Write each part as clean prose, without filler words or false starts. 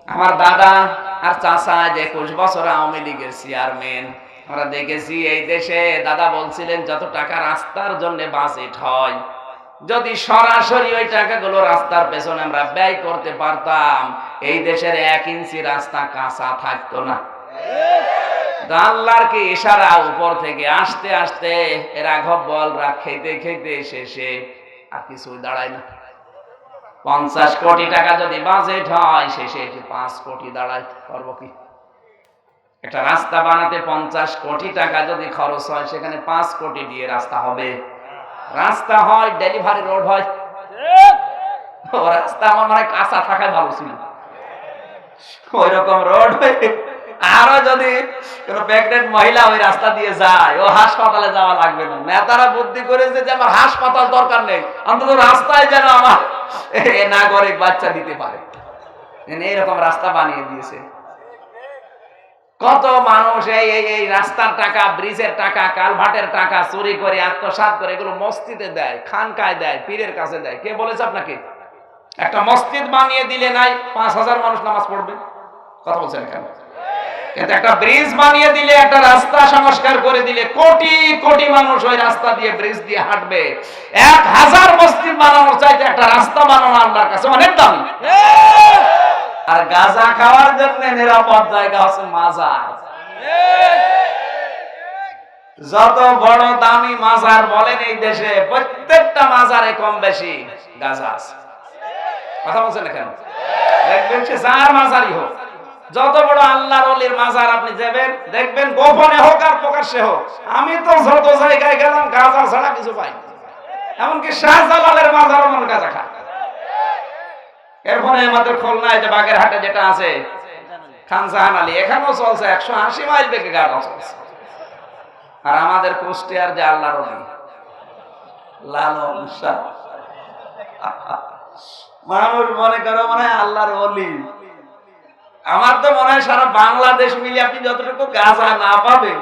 আমার দাদা আর চাচা 21 বছর আওয়ামী লীগের চেয়ারম্যান। আমরা দেখেছি এই দেশে দাদা বলছিলেন যত টাকা রাস্তার জন্য বাজেট হয়, যদি সরাসরি ওই টাকাগুলো রাস্তার পেছনে আমরা ব্যয় করতে পারতাম, এই দেশের 1 ইঞ্চি রাস্তা কাঁচা থাকতো না। আল্লাহর কি ইশারা, উপর থেকে আসতে আসতে এরা ঘব্বলরা খেতে খেতে শেষে আর কিছু দাঁড়ায় না। 50 কোটি টাকা যদি বাজেট হয়, শেষে 5 কোটি দাঁড়ায়। করবো কি? একটা রাস্তা বানাতে 50 কোটি টাকা যদি খরচ হয়, সেখানে 5 কোটি দিয়ে রাস্তা হবে? রাস্তা হয় ডেলিভারি রোড হয়। ও রাস্তা আমার মানে কাঁচা থাকায় ভালো ছিল, ওই রকম রোড হয়ে আরো যদি কোন প্রেগনেন্ট মহিলা ওই রাস্তা দিয়ে যায়, ও হাসপাতালে যাওয়া লাগবে না। নেতারা বুদ্ধি করেছে যে আমার হাসপাতাল দরকার নেই, অন্তত রাস্তায় যেন আমার নাগরিক বাচ্চা দিতে পারে, এইরকম রাস্তা বানিয়ে দিয়েছে। কত মানুষ এই রাস্তার টাকা, ব্রিজের টাকা, কালভার্টের টাকা চুরি করে আত্মসাৎ করে এগুলো মসজিদে দেয়, খানকায় দেয়, পীরের কাছে দেয়। কে বলেছে আপনাকে? একটা মসজিদ বানিয়ে দিলে নাই 5000 মানুষ নামাজ পড়বে? কথা বলছেন কেন? কিন্তু একটা ব্রিজ বানিয়ে দিলে, একটা রাস্তা সংস্কার করে দিলে কোটি কোটি মানুষ ওই রাস্তা দিয়ে, ব্রিজ দিয়ে হাঁটবে। 1000 মসজিদ বানানোর চাইতে একটা রাস্তা বানানো আল্লাহর কাছে অনেক দামি। আর গাঁজা খাওয়ার জন্য নিরাপদ জায়গা হচ্ছে মাজার। যত বড় দামি মাজার বলেন এই দেশে, প্রত্যেকটা মাজারে কম বেশি গাঁজা আছে। কথা বলছেন কেন? দেখবেন সে যার মাজারই হোক, যত বড় আল্লাহর ওলির মাজার আপনি যাবেন, দেখবেন গোপনে হোক আর প্রকাশ্যে হোক, আমি তো যত জায়গায় গেলাম গাঁজা ছাড়া কিছু পাই। এমনকি শাহজালালের মাজারও মনে গাঁজা খায়। এরপরে আমাদের খুলনায় যে বাগেরহাটে যেটা আছে খান জাহান আলী, এখানেও চলছে 180 মাইল বেগে গাঁজা চলছে। আর আমাদের কুষ্টিয়ার যে আল্লাহর ওলি লালন শাহ, মানুষ মনে করো মনে হয় আল্লাহর ওলি। আমার তো মনে হয় সারা বাংলাদেশ মিলে আপনি যতটুকু গাঁজা না পাবে,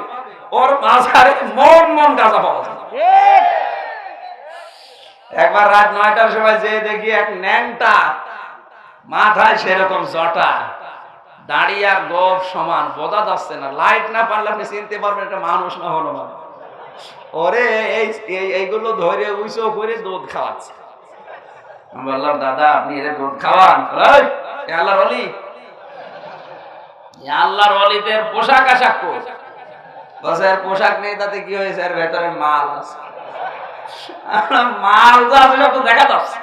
ওর মাঝারে মন মন গাঁজা পাওয়া যায়। একবার রাত 9টার সময় যে দেখি এক ন্যাংটা, মাথায় সেরকম জটা, দাঁড়িয়ে আর গোপ সমান, বোঝা যাচ্ছে না, লাইট না পারলে আপনি চিনতে পারবেন এটা মানুষ না হলো না। ওরে এইগুলো ধরে উইসো করে দুধ খাওয়াচ্ছে। আমি বললাম দাদা আপনি এর দুধ খাওয়ান? আল্লাহর ওলি, আল্লাহর ওলিদের পোশাক আশাক বলছে পোশাক নেই, তাতে কি হয়েছে? এর ভেতরে মাল আছে। মাল যা আছে সব তো দেখা যাচ্ছে,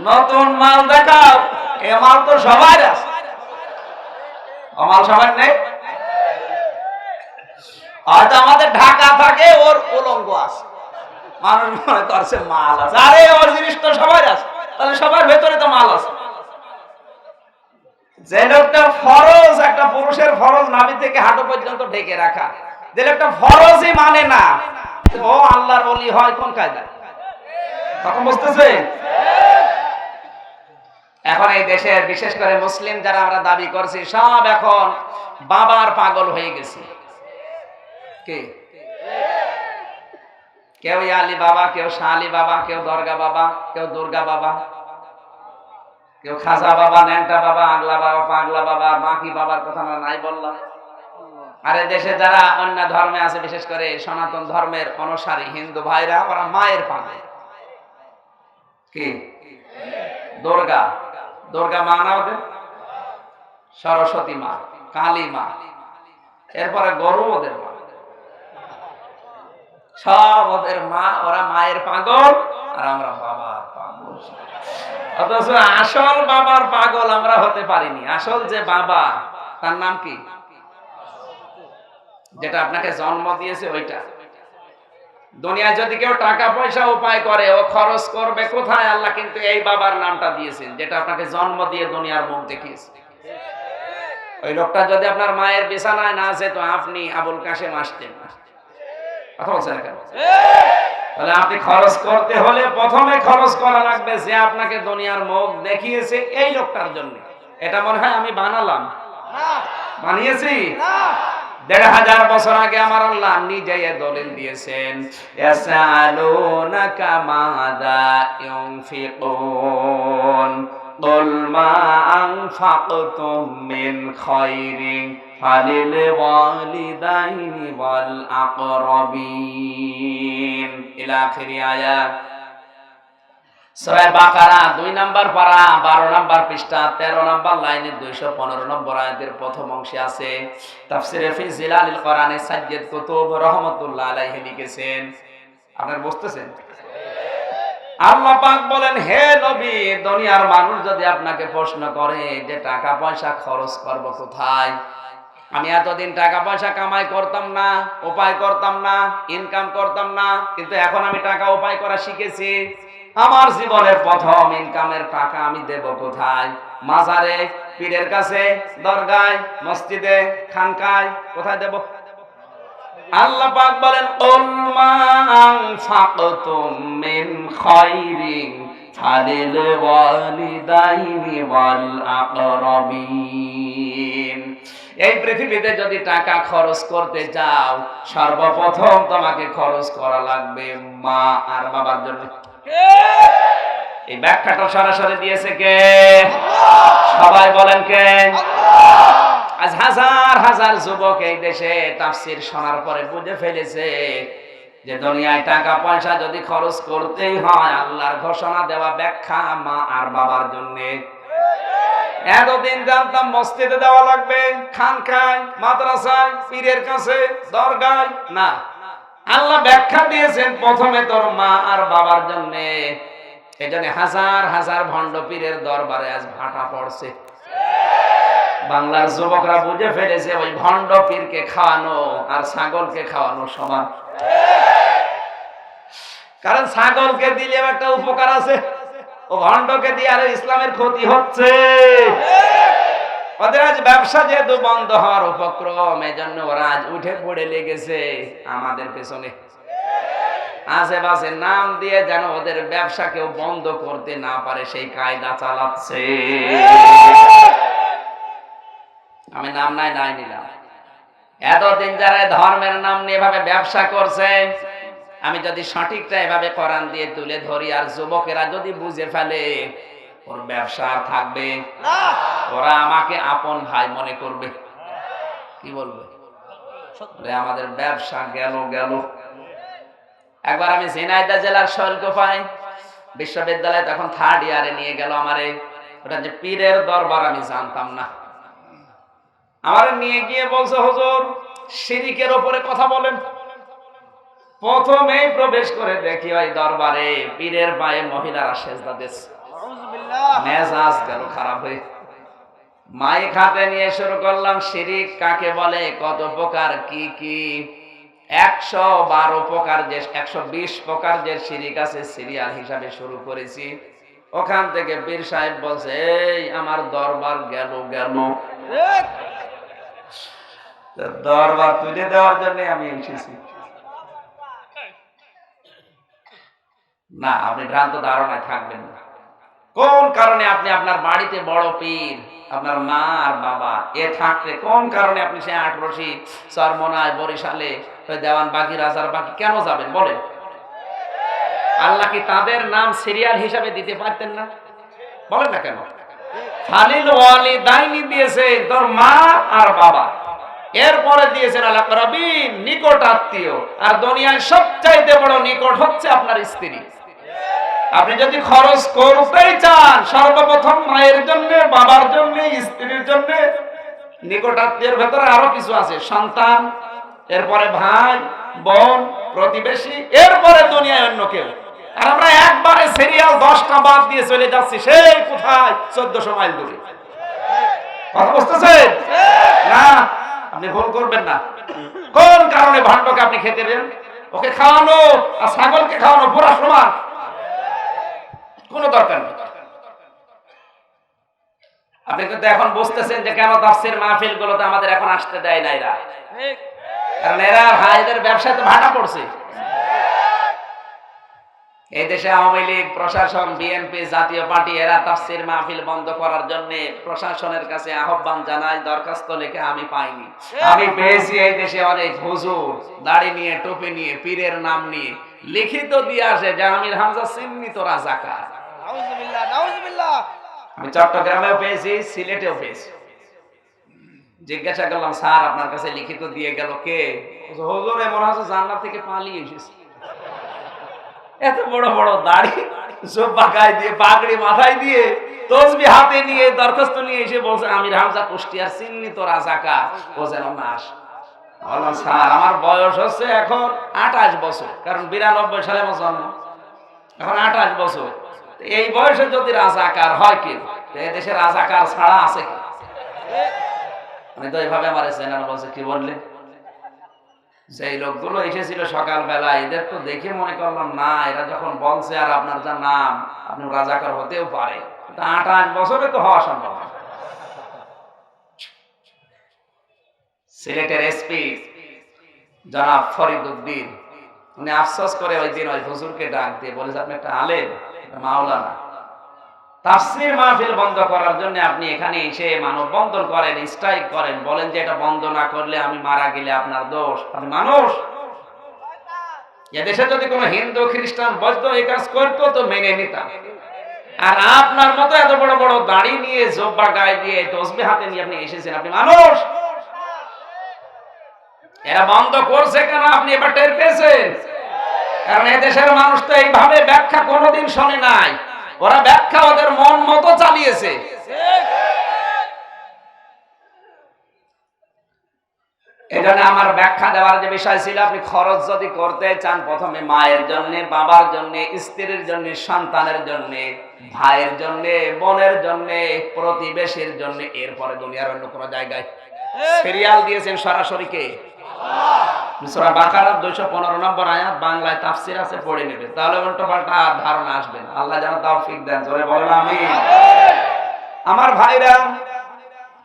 নতুন মাল দেখাও। এ মাল তো সবাই আছে, মাল সবার নেই। হয়তো আমাদের ঢাকা থাকে, ওর উলঙ্গ আছে, মানুষ মনে করছে মাল আছে। আরে ওর জিনিস তো সবাই আছে, তাহলে সবার ভেতরে তো মাল আছে। যে লোকটা ফরজ, একটা পুরুষের ফরজ নাভি থেকে হাঁটু পর্যন্ত ঢেকে রাখা, যে লোকটা ফরজই মানে না, ও আল্লাহর ওলি হয় কোন কায়দায়? তখন বুঝতেছে। এখন এই দেশের বিশেষ করে মুসলিম যারা আমরা দাবি করছি, সব এখন বাবার পাগল হয়ে গেছে। কে? কেউ আলী বাবা, কেউ শাহ আলী বাবা, কেউ দরগা বাবা, কেউ দুর্গা বাবা, কেউ খাজা বাবা, ন্যাংটা বাবা, আগলা বাবা, পাগলা বাবা, বাকি বাবার কথা নাই বললাম। আর এই দেশে যারা অন্য ধর্মে আছে, বিশেষ করে সনাতন ধর্মের অনুসারী হিন্দু ভাইরা, ওরা মায়ের পাগল। কি? দুর্গা, দুর্গা মা না ওদের? সরস্বতী মা, কালী মা, এরপরে গরু ওদের মা, সব ওদের মা। ওরা মায়ের পাগল আর আমরা বাবার পাগল। অথচ আসল বাবার পাগল আমরা হতে পারিনি। আসল যে বাবা, তার নাম কি? যেটা আপনাকে জন্ম দিয়েছে ওইটা। দুনিয়ায় যদি কেউ টাকা পয়সা উপায় করে, ও খরচ করবে কোথায়? আল্লাহ কিন্তু এই বাবার নামটা দিয়েছেন, যেটা আপনাকে জন্ম দিয়ে দুনিয়ার মুখ দেখিয়েছে। ওই লোকটা যদি আপনার মায়ের বিছানায় না আছে, তো আপনি আবুল কাশেম আসতেন না। কথা বলছেন কেন? তাহলে আপনি খরচ করতে হলে প্রথমে খরচ করা লাগবে যে আপনাকে দুনিয়ার মুখ দেখিয়েছে, এই লোকটার জন্য। এটা মনে হয় আমি বানালাম? বানিয়েছি? 1500 বছর আগে আমার আল্লাহ নিজে দলিল দিয়েছেন, ইয়াসালুনাকা মাযা ইউনফিকুন, কুল মা আনফাকতুম মিন খায়রিন ফালিল ওয়ালিদাইনি ওয়াল আকরাবিন ইলা আখিরি আয়াত। সূরা বাকারা 2 নাম্বার পারা 12 নাম্বার পৃষ্ঠা 13 নাম্বার লাইনে 215 নম্বর আয়াতের প্রথম অংশে আছে। তাফসিরে ফি জিলালিল কোরআনে সাজ্জাদ কুতুব রাহমাতুল্লাহ আলাইহি লিখেছেন। আপনারা বুঝতেছেন? আল্লাহ পাক বলেন, হে নবী, দুনিয়ার মানুষ যদি আপনাকে প্রশ্ন করে যে টাকা পয়সা খরচ করব কোথায়, আমি এতদিন টাকা পয়সা কামাই করতাম না, উপায় করতাম না, ইনকাম করতাম না, কিন্তু এখন আমি টাকা উপায় করা শিখেছি। আমার জীবনের প্রথম ইনকামের টাকা আমি দেব কোথায়? মাজারে, পীরের কাছে, দরগায়, মসজিদে, খানকায়, কোথায় দেব? আল্লাহ পাক বলেন, কুল মা আনফাকতুম মিন খায়রিন ফালিল ওয়ালিদাইনি ওয়াল আকরাবিন। এই পৃথিবীতে যদি টাকা খরচ করতে যাও, সর্বপ্রথম তোমাকে খরচ করা লাগবে মা আর বাবার জন্য। এই ব্যাখ্যাটা সরাসরি দিয়েছে কে? সবাই বলেন কে? আজ হাজার হাজার যুবক এই দেশে তাফসীর শোনার পরে বুঝে ফেলেছে যে দুনিয়ায় টাকা পয়সা যদি খরচ করতেই হয়, আল্লাহর ঘোষণা দেওয়া ব্যাখ্যা মা আর বাবার জন্য। এতদিন জানতাম মসজিদে দেওয়া লাগবে, খানকায়, মাদ্রাসায়, পীরের কাছে, দরগায়। না, আল্লাহ ব্যাখ্যা দিয়েছেন প্রথমে তোর মা আর বাবার জন্য। এজন্য হাজার হাজার ভণ্ড পীরের দরবারে আজ ভাটা পড়ছে। বাংলার যুবকরা বুঝে ফেলেছে ওই ভণ্ড পীরকে খাওয়ানো আর ছাগলকে খাওয়ানো সমান। কারণ ছাগলকে দিলে একটা উপকার আছে, ও ভণ্ডকে দিয়ে আর ইসলামের ক্ষতি হচ্ছে। ওদের আজ ব্যবসা যেহেতু বন্ধ হওয়ার উপক্রম, এজন্য ওরা আজ উঠে পড়ে লেগেছে আমাদের পেছনে। আশেপাশে নাম দিয়ে যেন ওদের ব্যবসা কেউ বন্ধ করতে না পারে সেই কায়দা চালাচ্ছে। আমি নাম নাই নিলাম। এতদিন যারা ধর্মের নাম নিয়ে এভাবে ব্যবসা করছে, আমি যদি সঠিকটা এভাবে কোরআন দিয়ে তুলে ধরি আর যুবকেরা যদি বুঝে ফেলে, ওর ব্যবসা আর থাকবে না। ওরা আমাকে আপন ভাই মনে করবে। কি বলবে? আমাদের ব্যবসা গেল গেল। একবার আমি ঝিনাইদহ জেলার শৈলকুপায় বিশ্ববিদ্যালয়ে তখন 3rd ইয়ারে নিয়ে গেল আমারে। ওটা যে পীরের দরবার আমি জানতাম না। আমারে নিয়ে গিয়ে বলছে, হুজুর শিরিকের উপরে কথা বলেন। প্রথমেই প্রবেশ করে দেখি ওই দরবারে পীরের পায়ে মহিলারা সেজদা দিচ্ছে। মেজাজ গেল খারাপ হয়ে। মাইক হাতে নিয়ে শুরু করলাম, শিরিক কাকে বলে, কত প্রকার, কি কি। 112 প্রকার, যে 120 প্রকার যে শিরিক আছে সিরিয়াল হিসাবে শুরু করেছি। ওখান থেকে পীর সাহেব বলছে, এই আমার দরবার গেল গেল। দরবার তুলে দেওয়ার জন্য আমি এসেছি। না, আপনি ভ্রান্ত ধারণায় থাকবেন না। কোন কারণে আপনি আপনার বাড়িতে বড় পীর, আপনার মা আর বাবা এ থাকতে কোন কারণে আপনি সে 18 চরমনায়, বরিশালে, দেওয়ান বাকি, রাজার বাকি কেন যাবেন বলেন? আল্লাহ কি তাদের নাম সিরিয়াল হিসাবে দিতে পারতেন না? বলেন না কেন? ফালিল ওয়ালিদাইনি দিয়েছে তোর মা আর বাবা, এরপরে দিয়েছেন আল আকরাবিন, নিকট আত্মীয়। আর দুনিয়ার সবচাইতে বড় নিকট হচ্ছে আপনার স্ত্রী। আপনি যদি খরচ করতেই চান, সর্বপ্রথম মায়ের জন্য, বাবার জন্য, স্ত্রীর জন্য। নিকট আত্মীয়ের ভেতরে আরো কিছু আছে, সন্তান, এরপরে ভাই, বোন, প্রতিবেশী, এরপরে দুনিয়ায় অন্য কেউ। আর আমরা একবারে সিরিয়াল 10টা বাদ দিয়ে চলে যাচ্ছি সেই কোথায় 1400 মাইল দূরে। কথা বুঝতেছেন না? আপনি ভুল করবেন না। কোন কারণে ভণ্ডকে আপনি খেতে দেন? ওকে খাওয়ানো আর ছাগলকে খাওয়ানো পুরা সমান, কোনো দরকার নেই। আপনি কিন্তু এখন বুঝতেছেন যে কেন তাফসীর মাহফিল গুলোতে আমাদের এখন আসতে দেয় না এরা। কারণ এরা ভাইদের ব্যবসায় তো ভাটা পড়ছে। এই দেশে আওয়ামী লীগ, প্রশাসন, বিএনপি, জাতীয় পার্টি, এরা তাফসীর মাহফিল বন্ধ করার জন্য প্রশাসনের কাছে আহ্বান জানায়, দরখাস্ত লিখে আমি পাইনি। আমি পেয়েছি এই দেশে অনেক হুজুর দাড়ি নিয়ে, টুপি নিয়ে, পীরের নাম নিয়ে লিখিত দিয়ে আসে যে আমির হামজা চিহ্নিত রাজাকার। নাউজুবিল্লাহ, নাউজুবিল্লাহ। আমি চট্টগ্রামেও পেয়েছি, সিলেটেও পেয়েছি। জিজ্ঞাসা করলাম, স্যার আপনার কাছে লিখিত দিয়ে গেল কে? হুজুর এমন আছে জান্নাত থেকে পালিয়ে এসেছে। এত বড় বড় দাড়ি, জুব্বা গায়ে দিয়ে, পাগড়ি মাথায় দিয়ে, তসবিহ হাতে নিয়ে, দরখাস্ত নিয়ে এসে বলছে আমির হামজা কুষ্টিয়ার চিহ্নিত রাজাকার, ও যেন না আসে। বললাম, স্যার আমার বয়স হচ্ছে এখন 28 বছর, কারণ 92 সালে আমার জন্ম, এখন 28 বছর। এই বয়সে যদি রাজাকার হয় কেউ, এই দেশে রাজাকার ছাড়া আছে কি? আমি তো এইভাবে আমার চেনার বলছে, কি বললে? সেই লোকগুলো এসেছিল সকালবেলা, এদের তো দেখে মনে করলাম না, এরা যখন বলছে আর আপনার যা নাম, আপনি রাজাকার হতেও পারে, 28 বছরে তো হওয়া সম্ভব না। সিলেটের এসপি জনাব ফরিদ উদ্দিন, উনি আফসোস করে ওই দিন ওই হুজুরকে ডাক দিয়ে বলেছে, আপনি একটা আলেম, মাওলানা, তাফসীর মাহফিল বন্ধ করার জন্য আপনি এখানে এসে মানববন্ধন করেন, স্ট্রাইক করেন, বলেন যে এটা বন্ধ না করলে আমি মারা গেলে আপনার দোষ। আপনি মানুষ, এদেশে যদি কোনো হিন্দু খ্রিস্টান বৌদ্ধ এই কাজ করতো তো মেনে নিতাম, আর আপনার মতো এত বড় বড় দাড়ি নিয়ে, জুব্বা গায়ে দিয়ে, তসবিহ হাতে নিয়ে আপনি এসেছেন, আপনি মানুষ। এরা বন্ধ করছে কেন আপনি এবার টের পেয়েছেন? কারণ এদেশের মানুষ তো এইভাবে ব্যাখ্যা কোনোদিন শোনে নাই, ওরা ব্যাখ্যা ওদের মন মতো চালিয়েছে। এজন্য আমার ব্যাখ্যা দেওয়ার যে বিষয় ছিল, আপনি খরচ যদি করতে চান, প্রথমে মায়ের জন্য, বাবার জন্য, স্ত্রীর জন্য, সন্তানের জন্য, ভাইয়ের জন্য, বোনের জন্য, প্রতিবেশীর জন্য, এরপরে দুনিয়ার অন্য কোনো জায়গায় সিরিয়াল দিয়েছেন সরাসরি কে? সূরা বাকারার 215 নম্বর আয়াত, বাংলায় তাফসীর আছে, পড়ে নেবে, তাহলে উল্টোপাল্টা ধারণা আসবে না। আল্লাহ যেন তৌফিক দেন, জোরে বলেন আমিন। আমার ভাইরা,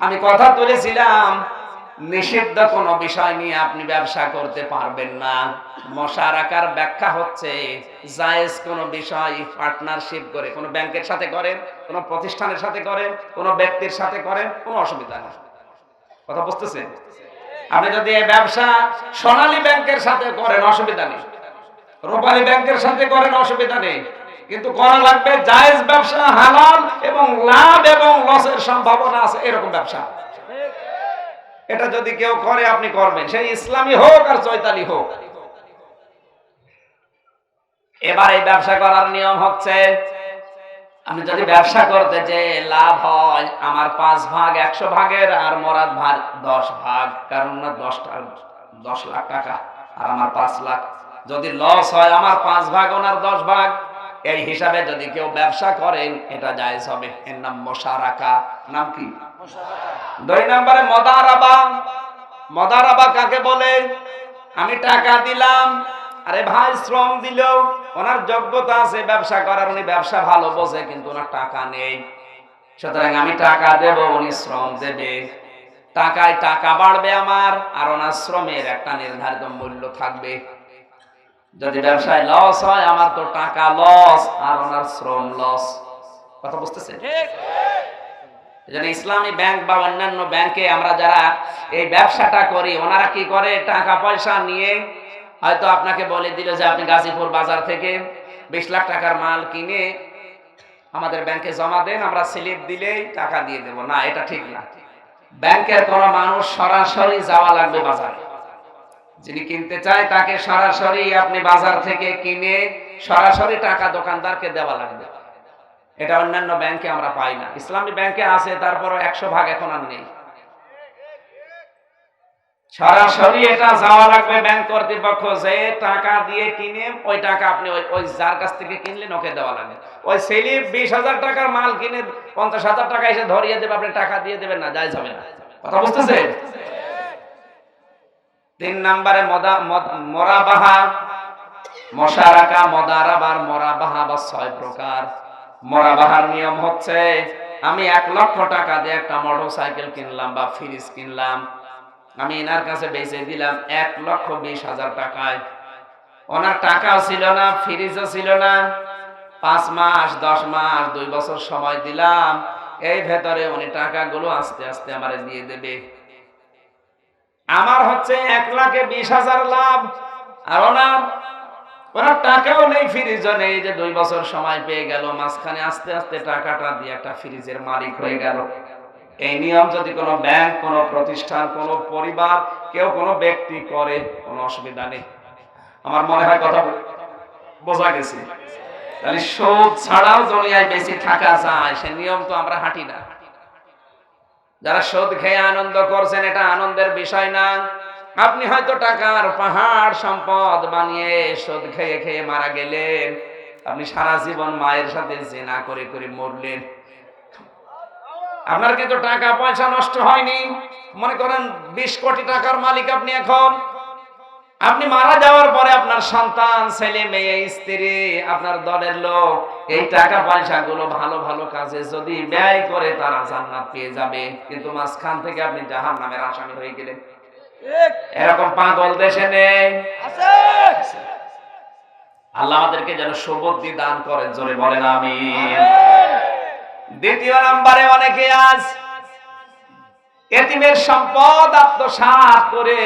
আমি কথা তুলেছিলাম নিষিদ্ধ কোনো বিষয় নিয়ে আপনি ব্যবসা করতে পারবেন না। মুশারাকার ব্যাখ্যা হচ্ছে জায়েজ কোনো বিষয় পার্টনারশিপ করে, কোনো ব্যাংকের সাথে করেন, কোনো প্রতিষ্ঠানের সাথে করেন, কোনো ব্যক্তির সাথে করেন, কোনো অসুবিধা নেই। কথা বুঝতেছেন? আপনি যদি এই ব্যবসা সোনালী ব্যাংকের সাথে করেন, অসুবিধা নেই, রূপালী ব্যাংকের সাথে করেন, অসুবিধা নেই, কিন্তু করা লাগবে জায়েজ ব্যবসা, হালাল এবং লাভ এবং লসের সম্ভাবনা আছে এরকম ব্যবসা। এটা যদি কেউ করে আপনি করবেন, সেই ইসলামী হোক আর চৈতালি হোক। এবার এই ব্যবসা করার নিয়ম হচ্ছে, আমি যদি ব্যবসা করতে যে লাভ হয় আমার 5 ভাগ 100 ভাগের, আর মোরাদ ভাগ 10 ভাগ, কারণ না 10 লাখ টাকা আর আমার 5 লাখ। যদি লস হয় আমার 5 ভাগ ওনার 10 ভাগ, এই হিসাবে যদি কেউ ব্যবসা করেন এটা জায়েজ হবে। এর নাম মুশারাকা। নাম কি? মুশারাকা। 2 নম্বরে মুদারাবা। মুদারাবা কাকে বলে? আমি টাকা দিলাম, আরে ভাই শ্রম দিল, ওনার যোগ্যতা আছে ব্যবসা করার, উনি ব্যবসা ভালো বোঝে, কিন্তু ওনার টাকা নেই, সুতরাং আমি টাকা দেব, উনি শ্রম দেবে, টাকায় টাকা বাড়বে আমার, আর ওনার শ্রমের একটা নির্ধারিত মূল্য থাকবে। যদি ব্যবসায় লস হয় আমার তো টাকা লস আর ওনার শ্রম লস। কথা বুঝতেছেন? এজন্য ইসলামী ব্যাংক বা অন্যান্য ব্যাংকে আমরা যারা এই ব্যবসাটা করি, ওনারা কি করে, টাকা পয়সা নিয়ে হয়তো আপনাকে বলে দিল যে আপনি গাজীপুর বাজার থেকে 20 লাখ টাকার মাল কিনে আমাদের ব্যাংকে জমা দেন, আমরা স্লিপ দিলেই টাকা দিয়ে দেব। না, এটা ঠিক না। ব্যাংকের কোন মানুষ সরাসরি যাওয়া লাগবে বাজারে, যিনি কিনতে চায় তাকে সরাসরি আপনি বাজার থেকে কিনে সরাসরি টাকা দোকানদারকে দেওয়া লাগবে। এটা অন্যান্য ব্যাংকে আমরা পাই না। ইসলামী ব্যাংকে আছে, তারপরও 100 ভাগ এখন আর নেই। সরাসরি এটা যাওয়া লাগবে ব্যাংক কর্তৃপক্ষ, যে টাকা দিয়ে কিনে ওই টাকা আপনি ওই যার কাছ থেকে কিনলেন ওকে দেওয়া লাগবে। ওই স্লিপ 20,000 টাকার মাল কিনে 50,000 টাকা এসে ধরিয়ে দেবে, আপনি টাকা দিয়ে দেবেন না, জায়েজ হবে না। কথা বুঝতেছেন? 3 নম্বরে মুরাবাহা। মুশারাকা, মুদারাবার, মুরাবাহা বা 6 প্রকার। মুরাবাহার নিয়ম হচ্ছে, আমি 1 লক্ষ টাকা দিয়ে একটা মোটরসাইকেল কিনলাম বা ফ্রিজ কিনলাম, আমি এনার কাছে বেচে দিলাম 1,20,000 টাকায়। ওনার টাকাও ছিল না, ফ্রিজও ছিল না, 5 মাস 10 মাস 2 বছর সময় দিলাম, এই ভেতরে উনি টাকাগুলো আস্তে আস্তে আমারে দিয়ে দেবে। আমার হচ্ছে 1,20,000 লাভ, আর ওনার ওরা টাকাও নেই, ফ্রিজও নেই, যে 2 বছর সময় পেয়ে গেল, মাঝখানে আস্তে আস্তে টাকাটা দিয়ে একটা ফ্রিজের মালিক হয়ে গেল। এই নিয়ম যদি কোনো ব্যাংক, কোনো প্রতিষ্ঠান, কোনো পরিবার, কেউ কোনো ব্যক্তি করে, কোনো অসুবিধা নেই। আমার মনে হয় কথা বোঝা গেছে। তাহলে সুদ ছাড়াও দুনিয়ায় বেশি থাকা যায়, সে নিয়ম তো আমরা হাঁটি না। যারা সুদ খেয়ে আনন্দ করছেন, এটা আনন্দের বিষয় না। আপনি হয়তো টাকার পাহাড় সম্পদ বানিয়ে সুদ খেয়ে খেয়ে মারা গেলেন, আপনি সারা জীবন মায়ের সাথে জিনা করে করে মরলেন, আপনার কিন্তু টাকা পয়সা নষ্ট হয়নি। মনে করেন 20 কোটি টাকার মালিক আপনি, এখন আপনি মারা যাওয়ার পরে আপনার সন্তান, ছেলে মেয়ে, স্ত্রী, আপনার দলের লোক এই টাকা পয়সা গুলো ভালো ভালো কাজে যদি ব্যয় করে তারা জান্নাত পেয়ে যাবে, কিন্তু মাঝখান থেকে আপনি জাহান্নামের আসামি হয়ে গেলেন। এরকম পাগল দেশে নেই, আল্লাহ আমাদেরকে যেন সুবুদ্ধি দান করেন, জোরে বলেন আমিন। দ্বিতীয় নম্বরে, অনেকে আজ এতিমের সম্পদ আত্মসাৎ করে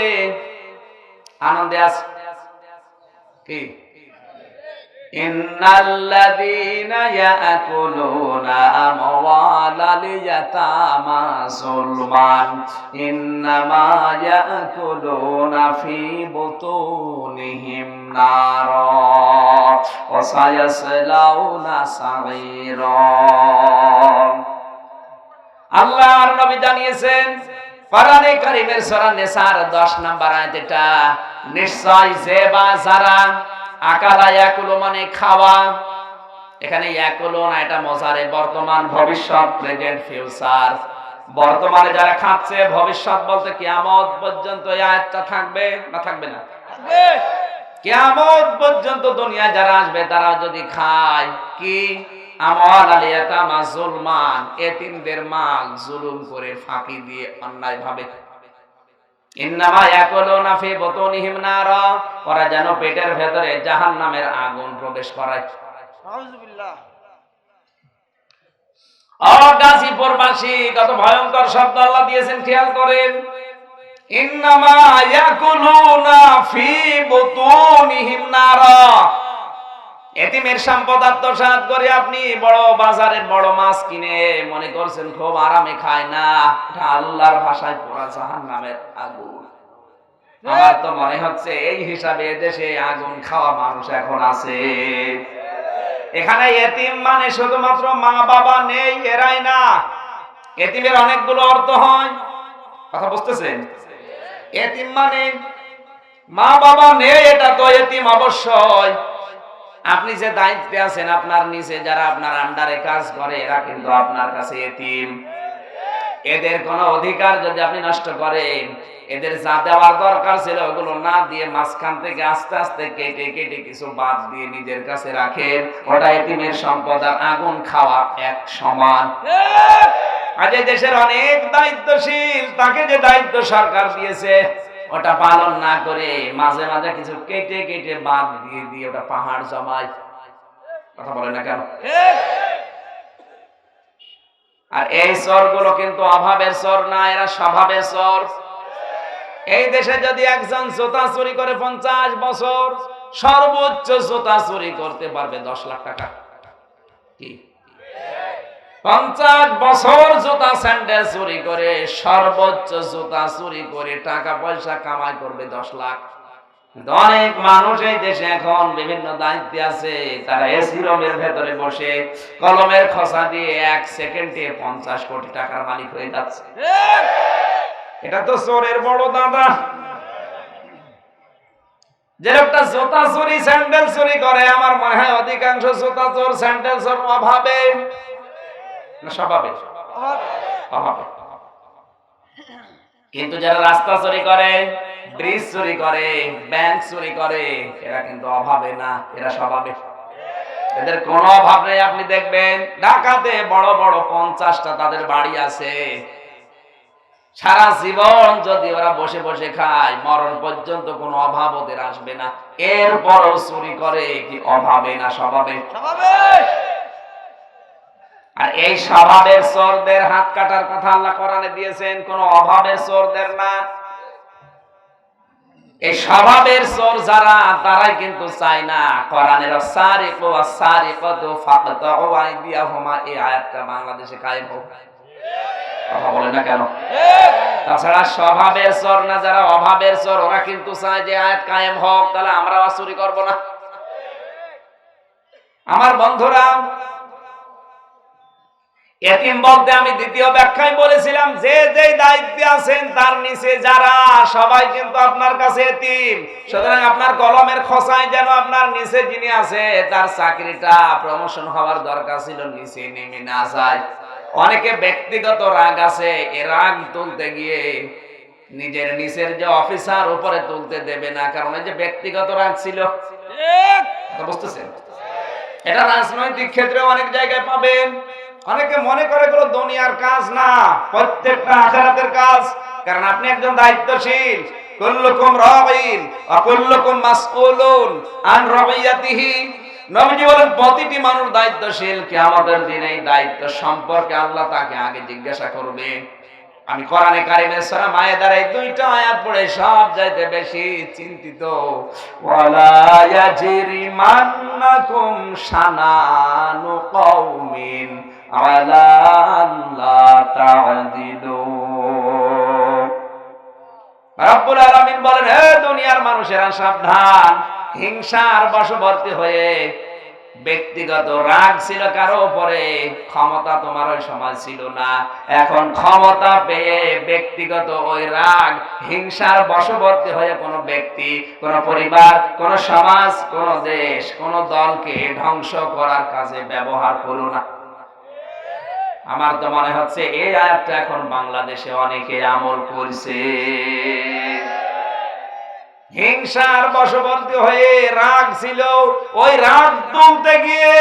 আনন্দে আছে। কি? ইন্নাল্লাযীনা ইয়াকুলুনা আমওয়ালাল ইয়াতামা যুলমান ইন্নামা ইয়াকুলুনা ফি বুতুনিহিম নারা ওয়া সায়াসলাউনা সাঈরা। আল্লাহর নবী জানিয়েছেন কোরআনে কারীমের সূরা নিসার 10 নম্বর আয়াত, এটা নিশ্চয় যে বা যারা আকালা ইয়াকুলু মানে খাওয়া, এখানে ইয়াকুলু না, এটা মজারে বর্তমান, ভবিষ্যৎ, প্রেজেন্ট, ফিউচার। বর্তমানে যারা খাচ্ছে, ভবিষ্যৎ বলতে কিয়ামত পর্যন্ত এই আয়াতটা থাকবে না, থাকবে না? থাকবে। কিয়ামত পর্যন্ত দুনিয়া যারা আসবে তারা যদি খায় কি? আমওয়ালাল ইয়াতামা যুলমান, এতিমদের মাল জুলুম করে, ফাঁকি দিয়ে, অন্যায় ভাবে। ইন্নামা ইয়াকুলুনা ফি বুতুনিহিম নারা, ওরা যেন পেটের ভেতরে জাহান্নামের আগুন প্রবেশ করায়। নাউযুবিল্লাহ। গাজীপুরবাসী কত ভয়ঙ্কর শব্দ আল্লাহ দিয়েছেন, খেয়াল করেন। ইন্নামা ইয়াকুলুনা ফি বুতুনিহিম নারা, এতিমের সম্পদ আত্মসাৎ করে আপনি বড় বাজারের বড় মাছ কিনে মনে করছেন খুব আরামে খায়, না, এটা আল্লাহর ভাষায় পুরা জাহান্নামের আগুন। আমার তো মনে হচ্ছে এই হিসাবে এদেশে আগুন খাওয়া মানুষ এখন আছে। এখানে এতিম মানে শুধুমাত্র মা বাবা নেই এরাই না, এতিমের অনেকগুলো অর্থ হয়, কথা বুঝতেছেন? এতিম মানে মা বাবা নেই, এটা তো এতিম অবশ্যই। আপনি যে দায়িত্বে আছেন, আপনার নিচে যারা আপনার আন্ডারে কাজ করে, এরা কিন্তু আপনার কাছে এতিম। এদের কোনো অধিকার যদি আপনি নষ্ট করেন, এদের যা দেওয়ার দরকার ছিল ওগুলো না দিয়ে মাঝখান থেকে আস্তে আস্তে কেটে কেটে কিছু বাদ দিয়ে নিজের কাছে রাখেন, ওটা এতিমের সম্পদ আর আগুন খাওয়া এক সমান। আজ এই দেশের অনেক দায়িত্বশীল, তাকে যে দায়িত্ব সরকার দিয়েছে ওটা পালন না করে মাঝে মাঝে কিছু কেটে কেটে বাদ দিয়ে দিয়ে ওটা পাহাড় জমায়। কথা বলে না কেন? আর এই চোরগুলো কিন্তু অভাবের চোর না, এরা স্বভাবের চোর। এই দেশে যদি একজন জুতা চুরি করে 50 বছর, সর্বোচ্চ জুতা চুরি করতে পারবে 10 লাখ টাকা। কি? 50 বছর জুতা স্যান্ডেল চুরি করে, সর্বোচ্চ জুতা চুরি করে টাকা পয়সা কামাই করবে 10 লাখ। অনেক মানুষ এই দেশে এখন বিভিন্ন দায়িত্বে আছে, তারা এসি রুমের ভেতরে বসে কলমের খোসা দিয়ে 1 সেকেন্ডে 50 কোটি টাকার মালিক হয়ে যাচ্ছে। এটা তো চোরের বড় দাদা। যে লোকটা জুতা চুরি, স্যান্ডেল চুরি করে, আমার মনে হয় অধিকাংশ জুতা চোর, স্যান্ডেল চোর অভাবে না স্বভাবে? অভাবে। কিন্তু যারা রাস্তা চুরি করে, ব্রিজ চুরি করে, ব্যাংক চুরি করে, এরা কিন্তু অভাবে না, এরা স্বভাবে। এদের কোনো অভাব নেই। আপনি দেখবেন ঢাকাতে বড় বড় 50টা তাদের বাড়ি আছে, সারা জীবন যদি ওরা বসে বসে খায়, মরণ পর্যন্ত কোনো অভাব ওদের আসবে না। এরপরও চুরি করে, কি অভাবে না স্বভাবে? স্বভাবে। আর এই স্বভাবের চোরদের হাত কাটার কথা আল্লাহ কোরআনে দিয়েছেন, কোন অভাবের চোরদের না। এই স্বভাবের চোর যারা, তারাই কিন্তু চায় না কোরআনের সারিকু ওয়াস-সারিকাতু ফাকতাউ আইদিয়াহুমা, এই আয়াতটা বাংলাদেশে কায়েম হোক। কথা বলেন না কেন? তাছাড়া স্বভাবের চোর না, যারা অভাবের চোর, ওরা কিন্তু চায় যে আয়াত কায়েম হোক, তাহলে আমরা চুরি করব না। আমার বন্ধুরা, এতিম বলতে আমি দ্বিতীয় ব্যাখ্যায় বলেছিলাম যে যেই দায়িত্বে আছেন তার নিচে যারা, সবাই কিন্তু আপনার কাছে এতিম। সুতরাং আপনার কলমের খোসায় যেন আপনার নিচে যিনি আছে তার চাকরিটা প্রমোশন হওয়ার দরকার ছিল, নিচে নেমে না যায়। অনেকে ব্যক্তিগত রাগ আছে, এ রাগ তুলতে গিয়ে নিজের নিচের যে অফিসার উপরে তুলতে দেবে না, কারণ এই যে ব্যক্তিগত রাগ ছিল। বুঝতেছেন? এটা রাজনৈতিক ক্ষেত্রে অনেক জায়গায় পাবেন। অনেকে মনে করে এগুলো দুনিয়ার কাজ না, প্রত্যেকটা আখিরাতের কাজ। কারণ আপনি একজন দায়িত্বশীল। কুল্লুকুম রাঈন ওয়া কুল্লুকুম মাসউলুন আন রাইয়াতিহি। নবীজি বলেন প্রতিটি মানুষ দায়িত্বশীল। কিয়ামতের দিনে এই দায়িত্ব সম্পর্কে আল্লাহ তাকে আগে জিজ্ঞাসা করবে। আমি কোরআনে কারিমের সূরা মায়েদার এই দুইটা আয়াত পড়ে সব চাইতে বেশি চিন্তিত। ওয়ালা ইয়াজরিমান্নাকুম শানানু কওমিন আলা আল্লা তা'দিলু। রব্বুল আলামিন বলেন, হে দুনিয়ার মানুষেরা সাবধান, হিংসার বশবর্তী হয়ে ব্যক্তিগত রাগ ছিল কারো উপরে, ক্ষমতা তোমার ওই সময় ছিল না। এখন ক্ষমতা পেয়ে ব্যক্তিগত ওই রাগ, হিংসার বশবর্তী হয়ে কোনো ব্যক্তি, কোনো পরিবার, কোনো সমাজ, কোনো দেশ, কোনো দলকে ধ্বংস করার কাজে ব্যবহার করো না। আমার তো মনে হচ্ছে এই আয়াতটা এখন বাংলাদেশে অনেকে আমল করছে। হিংসার বশবর্তী হয়ে রাগ ছিল, ওই রাগ তুলতে গিয়ে,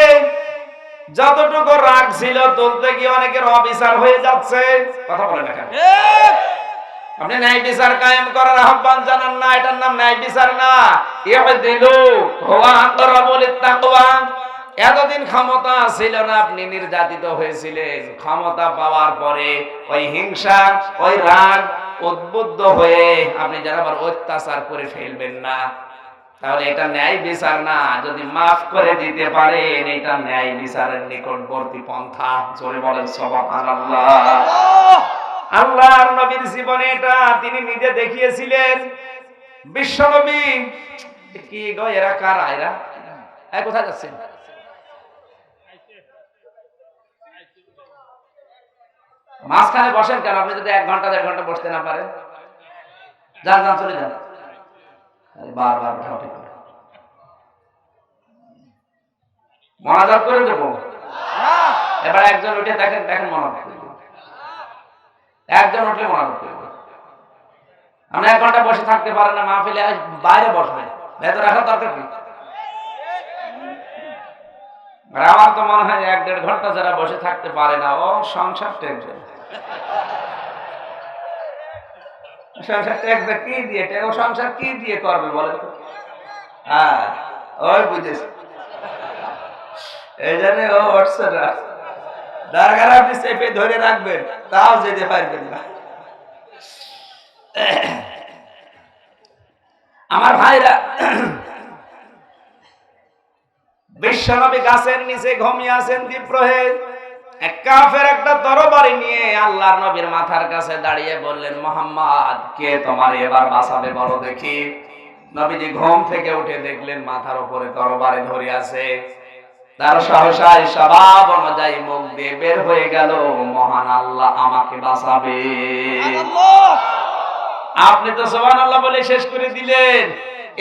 যতটুকু রাগ ছিল তুলতে গিয়ে অনেকের অবিচার হয়ে যাচ্ছে। কথা বলে না কেন? আপনি ন্যায় বিচার কায়েম করার আহ্বান জানান না, এটার নাম ন্যায় বিচার না। ইহদিলু হুয়া আকরাবু লিত্তাকওয়া। এতদিন ক্ষমতা ছিল না, আপনি নির্যাতিত হয়েছিলেন। ক্ষমতা পাওয়ার পরে ওই হিংসা, ওই রাগ উদ্বুদ্ধ হয়ে আপনি যারা আবার অত্যাচার করে ফেলবেন না, তাহলে এটা ন্যায় বিচার না। যদি মাফ করে দিতে পারেন, এটা ন্যায় বিচারের নিকটবর্তী পন্থা। জোরে বলেন সুবহানাল্লাহ। আল্লাহর নবীর জীবনে এটা তিনি নিজে দেখিয়েছিলেন। বিশ্বনবী কি গো, এরা কারা? এরা কোথায় যাচ্ছেন? মাঝখানে বসেন কেন? আপনি যদি 1 ঘন্টা 1.5 ঘন্টা বসতে না পারেন, যান যান, চলে যান। বারবার মনাজাত করে দেব। এবার একজন উঠে দেখেন, দেখেন মনাজাত করে দেব। একজন উঠলে মনাজাত করে দেব। আপনি 1 ঘন্টা বসে থাকতে পারেন না মাহফিলে, বাইরে বসবেন, ভেতরে রাখার দরকার কি? আমার তো মনে হয় 1-1.5 ঘন্টা যারা বসে থাকতে পারে না, ও সংসার টেকবে। সংসার টেকবে কি দিয়ে? ও সংসার কি দিয়ে করবে বলেন তো? হ্যাঁ, ওই বুঝেছি। এই জন্য ও উঠছে না। দরকার আপনি চেপে ধরে রাখবেন, তাও যেতে পারবেন না। আমার ভাইরা, বিশ্বনবী গাছের নিচে ঘুমিয়ে আছেন দ্বীপ্রহে। এক কাফের একটা তরবারি নিয়ে আল্লাহর নবীর মাথার কাছে দাঁড়িয়ে বললেন, মুহাম্মদ, কে তোমার এবার বাঁচাবে বলো দেখি। নবীজি ঘুম থেকে উঠে দেখলেন মাথার উপরে তরবারি ধরে আছে। তার সহসাই স্বভাব অনুযায়ী মুখ দিয়ে বের হয়ে গেল, মহান আল্লাহ আমাকে বাঁচাবে। আপনি তো সুবহানাল্লাহ বলে শেষ করে দিলেন।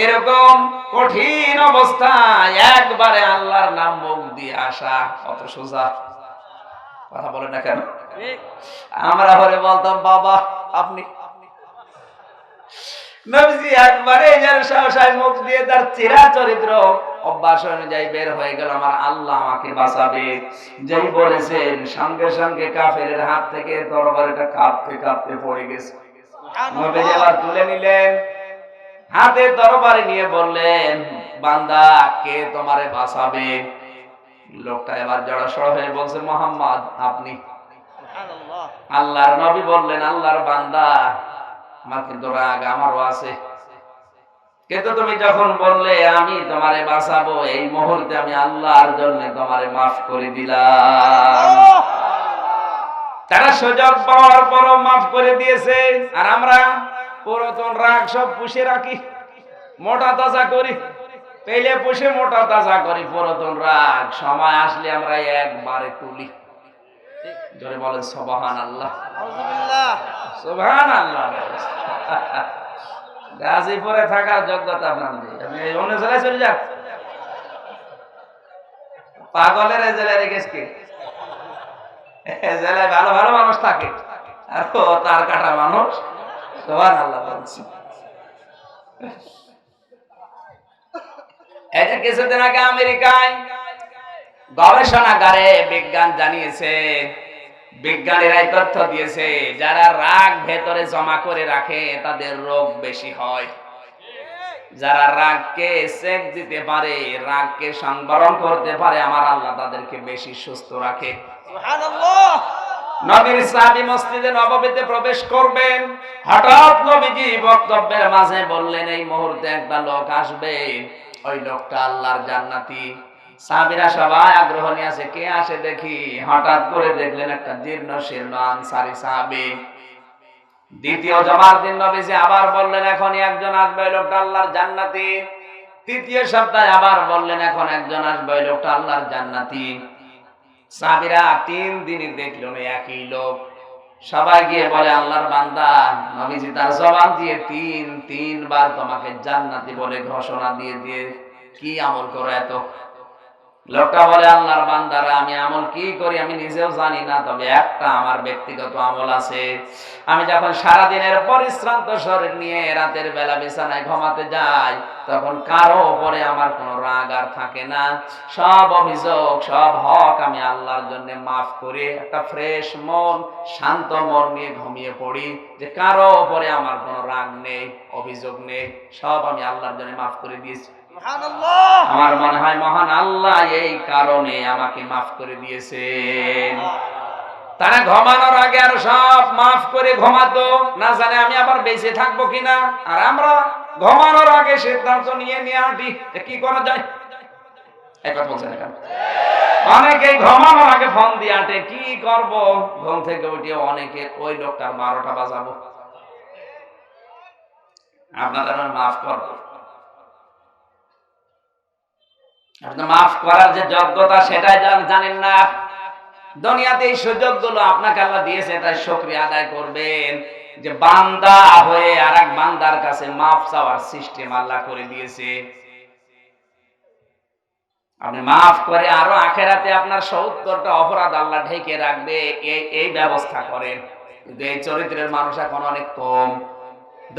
এরকম কঠিন অবস্থায় একবারে আল্লাহর নাম মুখ দিয়ে আসা কত সোজা। কথা বলেন না কেন? আমরা হলে বলতাম, বাবা আপনি। নবীজি একবারে যার সহসায় মুখ দিয়ে তার চেহারা চরিত্র অভ্যাস অনুযায়ী বের হয়ে গেল, আমার আল্লাহ আমাকে বাঁচাবে। যেই বলেছেন, সঙ্গে সঙ্গে কাফেরের হাত থেকে তরবারিটা কাঁপতে কাঁপতে পড়ে গেছে। নবীজি আবার তুলে নিলেন, হাতে তরবারি নিয়ে বললেন, বান্দা, কে তোমারে বাঁচাবে? লোকটা এবার জড়সড় হয়ে বলছে, মুহাম্মদ আপনি। আল্লাহর নবী বললেন, আল্লাহর বান্দা, আমার কিন্তু রাগ আমারও আছে, কিন্তু তুমি যখন বললে আমি তোমারে বাঁচাবো, এই মুহূর্তে আমি আল্লাহর জন্য তোমারে মাফ করে দিলাম। তারা সুযোগ পাওয়ার পরও মাফ করে দিয়েছে, আর আমরা পুরাতন রাগ সব পুষে রাখি, মোটা তাজা করি, পেলে পুষে মোটা তাজা করি পুরাতন রাগ। সময় আসলে আমরা একবারে তুলি। জোরে বলেন সুবহানাল্লাহ। সুবহানাল্লাহ। গাজীপুরে থাকার যোগ্যতা আপনার নেই, আপনি অন্য জেলায় চলে যান। পাগলের এই জেলায় রেখেছ কি? জেলায় ভালো ভালো মানুষ থাকে, আর ও তার কাটা মানুষ। সুবহানাল্লাহ বলছি। এটা কিছুদিন আগে আমেরিকায় গবেষণাগারে বিজ্ঞান জানিয়েছে, বিজ্ঞানীরাই তথ্য দিয়েছে, যারা রাগ ভেতরে জমা করে রাখে তাদের রোগ বেশি হয়। যারা রাগকে সেক দিতে পারে, রাগকে সংবরণ করতে পারে, আমার আল্লাহ তাদেরকে বেশি সুস্থ রাখে। সুবহানাল্লাহ। নবীর সাহাবী মসজিদে নববীতে প্রবেশ করবেন, হঠাৎ নবীজি বক্তব্যের মাঝে বললেন, এই মুহূর্তে একটা লোক আসবে, ওই লোকটা আল্লাহর জান্নাতি। সাহাবীরা সবাই আগ্রহ নিয়ে আছে, কে আসে দেখি। হঠাৎ করে দেখলেন একটা জীর্ণ শীর্ণ আনসারী সাহাবী। দ্বিতীয় জমার দিন নবীজি আবার বললেন, এখনই একজন আসবে, ওই লোকটা আল্লাহর জান্নাতি। তৃতীয় সপ্তাহে আবার বললেন, এখন একজন আসবে, ওই লোকটা আল্লাহর জান্নাতি। সাহাবীরা 3 দিনই দেখলো না একই লোক। সবাই গিয়ে বলে, আল্লাহর বান্দা, নবীজি তার জবান দিয়ে তিনবার তোমাকে জান্নাতি বলে ঘোষণা দিয়ে কি আমল করো এত? লোকটা বলে, আল্লাহর বান্দারা, আমি আমল কি করি আমি নিজেও জানি না, তবে একটা আমার ব্যক্তিগত আমল আছে। আমি যখন সারা দিনের পরিশ্রান্ত শরীর নিয়ে রাতের বেলা বিছানায় ঘুমাতে যাই, তখন কারো উপরে আমার কোনো রাগ আর থাকে না। সব অভিযোগ, সব হক আমি আল্লাহর জন্য মাফ করে একটা ফ্রেশ মন, শান্ত মন নিয়ে ঘুমিয়ে পড়ি, যে কারো উপরে আমার কোনো রাগ নেই, অভিযোগ নেই, সব আমি আল্লাহর জন্য মাফ করে দিয়েছি। আমার মনে হয় মহান আল্লাহ এই কারণে আমাকে মাফ করে দিয়েছেন। তারা ঘুমানোর আগে আর সব মাফ করে ঘুমাতো, না জানে আমি আবার বেঁচে থাকবো কিনা। আর আমরা ঘুমানোর আগে সিদ্ধান্ত নিয়ে হাঁটি, কি করা যায়। একবার বলছেন এখন অনেকেই ঘুমানোর আগে ফোন দিয়ে হাঁটে, কি করব, ঘুম থেকে উঠে অনেকে ওই লোকটার 12টা বাজাবো, আপনারা মাফ করবো। মাফ করার যে যোগ্যতা সেটাই জানেন না। দুনিয়াতে এই সুযোগগুলো আপনাকে আল্লাহ দিয়েছে, তাই শুকরিয়া আদায় করবেন, যে বান্দা হয়ে আরেক বান্দার কাছে মাফ চাওয়ার সিস্টেম আল্লাহ করে দিয়েছে। আপনি মাফ করে আরো আখেরাতে আপনার 70টা অপরাধ আল্লাহ ঢেকে রাখবে, এই ব্যবস্থা করেন। কিন্তু এই চরিত্রের মানুষ এখন অনেক কম।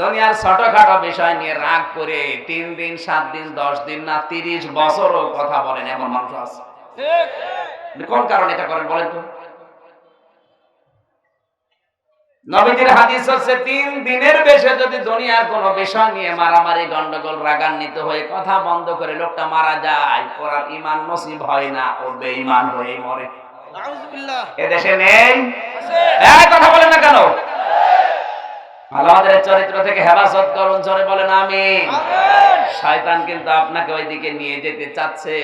দুনিয়ার ছোটখাটো বিষয় নিয়ে রাগ করে 3 দিন 7 দিন 10 দিন না 30 বছরও কথা বলেন, এমন মানুষ আছে। কোন কারণে এটা করেন বলেন তো? নবীজির হাদিস হচ্ছে, 3 দিনের বেশি যদি দুনিয়ার কোনো বিষয় নিয়ে মারামারি, গন্ডগোল, রাগান্বিত হয়ে কথা বন্ধ করে লোকটা মারা যায়, ওর আর ঈমান নসিব হয় না, ও বেঈমান হয়ে মরে। নাউযুবিল্লাহ। এদেশে নেই? এই কথা বলেন না কেন? আমাদের চরিত্র থেকে হেফাজত করুন, জোরে বলেন আমিন। শয়তান কিন্তু আপনাকে ওইদিকে নিয়ে যেতে চাচ্ছে।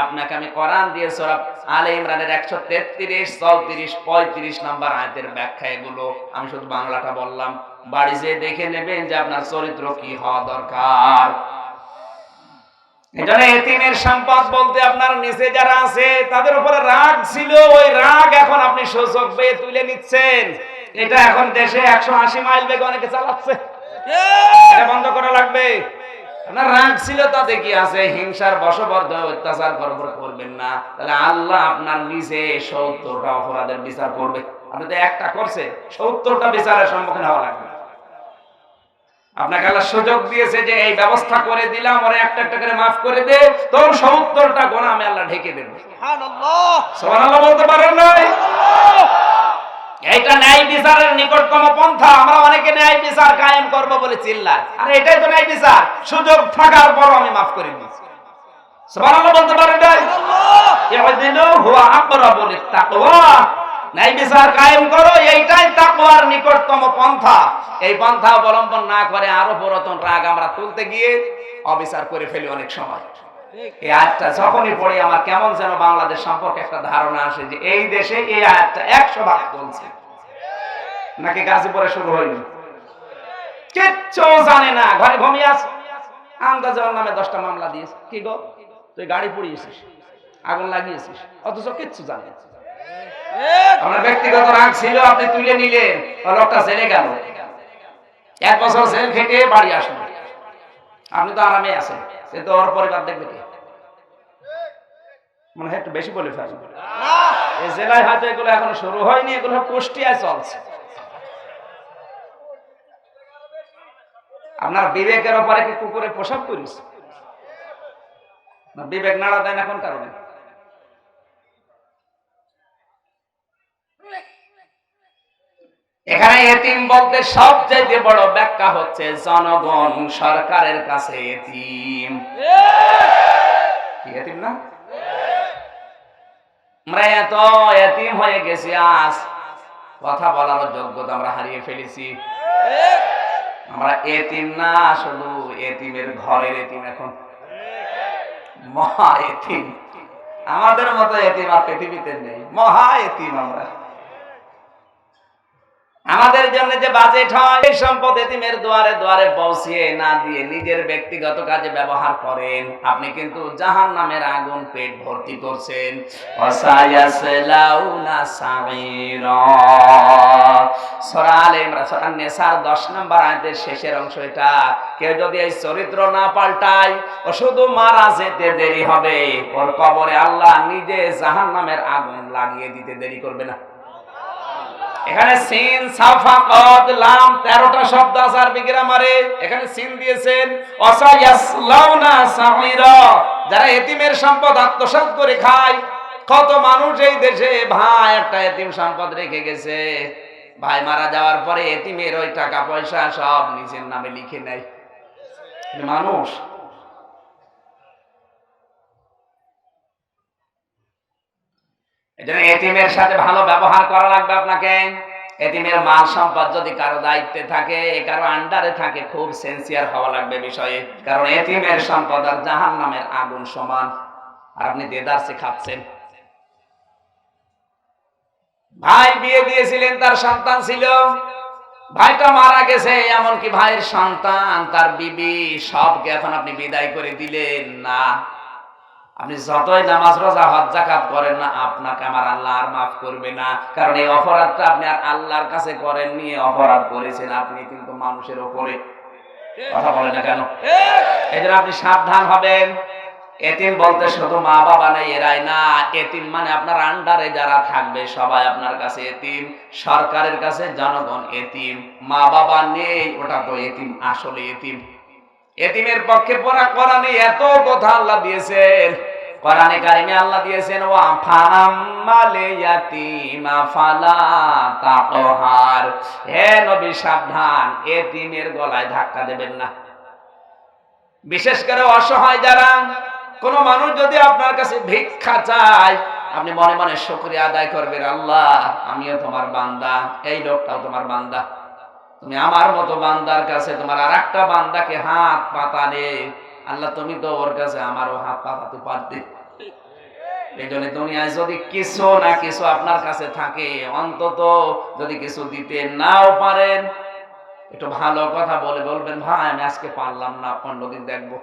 আপনাকে আমি কোরআন দিয়ে সূরা আলে ইমরানের 133, 34, 35 নম্বর আয়াতের ব্যাখ্যা, এগুলো আমি শুধু বাংলাটা বললাম, বাড়ি যেয়ে দেখে নেবেন যে আপনার চরিত্র কি হওয়া দরকার। এজন্য এতিমের সম্পদ বলতে আপনার নিচে যারা আছে তাদের উপরে রাগ ছিল, ওই রাগ এখন আপনি সুযোগ পেয়ে তুলে নিচ্ছেন। এটা এখন দেশে 180 মাইল বেগে অনেকে চালাচ্ছে, এটা বন্ধ করা লাগবে। আপনার রাগ ছিল তাতে কি আছে, হিংসার বশবর্তী অত্যাচার করবেন না, তাহলে আল্লাহ আপনার নিজে 70টা অপরাধের বিচার করবে। আপনি তো একটা করছে, 70টা বিচারের সম্মুখীন হওয়া লাগবে। আপনাকে আল্লাহ সুযোগ দিয়েছে যে এই ব্যবস্থা করে দিলাম, ওরে একটা একটা করে মাফ করে দে, তোর 70টা গুনাহ আমি আল্লাহ ঢেকে দেব। সুবহানাল্লাহ। সুবহানাল্লাহ বলতে পারেন নাই? এইটা ন্যায় বিচারের নিকটতম পন্থা। আমরা অনেকে ন্যায় বিচার কায়েম করব বলে চিল্লায়, আর এটাই তো ন্যায় বিচার। সুযোগ থাকার পর আমি মাফ করে দিয়েছি। সুবহানাল্লাহ বলতে পারেন নাই? ইয়াদিলু হুয়া আকরাবু লিত্তাকওয়া। ন্যায় বিচার কায়েম করো, এইটাই তাকওয়ার নিকটতম পন্থা। এই পন্থা অবলম্বন না করে আরো পুরাতন রাগ আমরা তুলতে গিয়ে অবিচার করে ফেলি অনেক সময়। এই আয়াতটা যখনই পড়ি আমার কেমন যেন বাংলাদেশ সম্পর্কে একটা ধারণা আসে যে এই দেশে এই আয়াতটা 100 ভাগ চলছে, নাকি গাজীপুরে শুরু হয়নি। কিচ্ছু জানে না, ঘরে ঘুমিয়ে আছে। আন্দাজে ওর নামে 10টা মামলা দিয়েছে। কি গো, তুই গাড়ি পুড়িয়েছিস, আগুন লাগিয়েছিস, অথচ কিচ্ছু জানে না। আপনার ব্যক্তিগত রাগ ছিল, আপনি তুলে নিলেন, লোকটা জেলে গেল, 1 বছর জেল খেটে বাড়ি আসলো, আপনি তো আরামে আছেন, কিন্তু ওর পরিবার দেখবে কি? মনে হয় একটু বেশি বলে ফেলবেন। এই জেলায় হয়তো এগুলো এখনো শুরু হয়নি, এগুলো কুষ্টিয়ায় চলছে। আপনার বিবেকের উপরে কি কুকুরে প্রসাব করিস? বিবেক নাড়া দেয় না কোন কারণে? এখানে এতিম বলতে সবচেয়ে বড় ব্যাখ্যা হচ্ছে জনগণ সরকারের কাছে এতিম। কি এতিম না? আমরা এত এতিম হয়ে গেছি, আজ কথা বলার যোগ্যতা আমরা হারিয়ে ফেলেছি। আমরা এতিম না, শুধু এতিমের ঘরের এতিম। এখন মহা এতিম, আমাদের মতো এতিম আর পৃথিবীতে নেই। মহা এতিম আমরা। আমাদের জন্য যে বাজেট হয়, এই সম্পদ এতিমের দুয়ারে দুয়ারে পৌঁছিয়ে না দিয়ে নিজের ব্যক্তিগত কাজে ব্যবহার করেন, আপনি কিন্তু জাহান্নামের আগুন পেট ভর্তি করছেন। ওয়াসায়াসলাউনা সাঈরা। সূরা আলে ইমরান সূরা নিসার 10 নম্বর আয়াতের শেষের অংশ এটা। কেউ যদি এই চরিত্র না পাল্টায়, ও শুধু মারা যেতে দেরি হবে, ওর কবরে আল্লাহ নিজে জাহান্নামের আগুন লাগিয়ে দিতে দেরি করবে না। এখানে সিন সাফা কদ লাম 13টা শব্দ আছে আরবি গ্রামারে। এখানে সিন দিয়েছেন ওয়াসায়াসলাউনা সাঈরা। যারা এতিমের সম্পদ আত্মসাৎ করে খায়, কত মানুষ এই দেশে ভাই একটা এতিম সম্পদ রেখে গেছে, ভাই মারা যাওয়ার পরে এতিমের ওই টাকা পয়সা সব নিজের নামে লিখে নেয় মানুষ। এজন্য এতিমের সাথে ভালো ব্যবহার করা লাগবে আপনাকে। এতিমের মাল সম্পদ যদি কারো দায়িত্বে থাকে, কারো আন্ডারে থাকে, খুব সিনসিয়ার হওয়া লাগবে বিষয়ে। কারণ এতিমের সম্পদ আর জাহান্নামের আগুন সমান, আর আপনি দেদারসে খাচ্ছেন। ভাই বিয়ে দিয়েছিলেন, তার সন্তান ছিল, ভাইটা মারা গেছে, এমনকি ভাইয়ের সন্তান, তার বিবি, সবকে এখন আপনি বিদায় করে দিলেন না। আপনি যতই নামাজ রোজা হজ যাকাত করেন না, আপনাকে আমার আল্লাহ আর মাফ করবে না। কারণ এই অপরাধটা আপনি আর আল্লাহর কাছে করেননি, অপরাধ করেছেন আপনি কিন্তু মানুষের উপরে। কথা বলেন না কেন? এজন্য আপনি সাবধান হবেন। এতিম বলতে শুধু মা বাবা নেই, এরাই না। এতিম মানে আপনার আন্ডারে যারা থাকবে সবাই আপনার কাছে এতিম। সরকারের কাছে জনগণ এতিম। মা বাবা নেই, ওটা তো এতিম, আসলে এতিম। এতিমের পক্ষে পড়া কোরআনে এত কথা আল্লাহ দিয়েছেন। কোরআনে কারিমে আল্লাহ দিয়েছেন ওয়া ফাআম্মাল ইয়াতীমা ফালা তাকহার। হে নবী সাবধান, এতিমের গলায় ধাক্কা দেবেন না। বিশেষ করে অসহায় যারা, কোন মানুষ যদি আপনার কাছে ভিক্ষা চায়, আপনি মনে মনে শুকরিয়া আদায় করবেন, আল্লাহ আমিও তোমার বান্দা, এই লোকটাও তোমার বান্দা, তুমি আমার মতো বান্দার কাছে তোমার আর একটা বান্দাকে হাত পাতালে, আল্লাহ তুমি তো ওর কাছে আমারও হাত পাতাতে পারতে। এই জন্য দুনিয়ায় যদি কিছু না কিছু আপনার কাছে থাকে, অন্তত যদি কিছু দিতে নাও পারেন, একটু ভালো কথা বলে বলবেন, ভাই আমি আজকে পারলাম না, অন্যদিন দেখবো।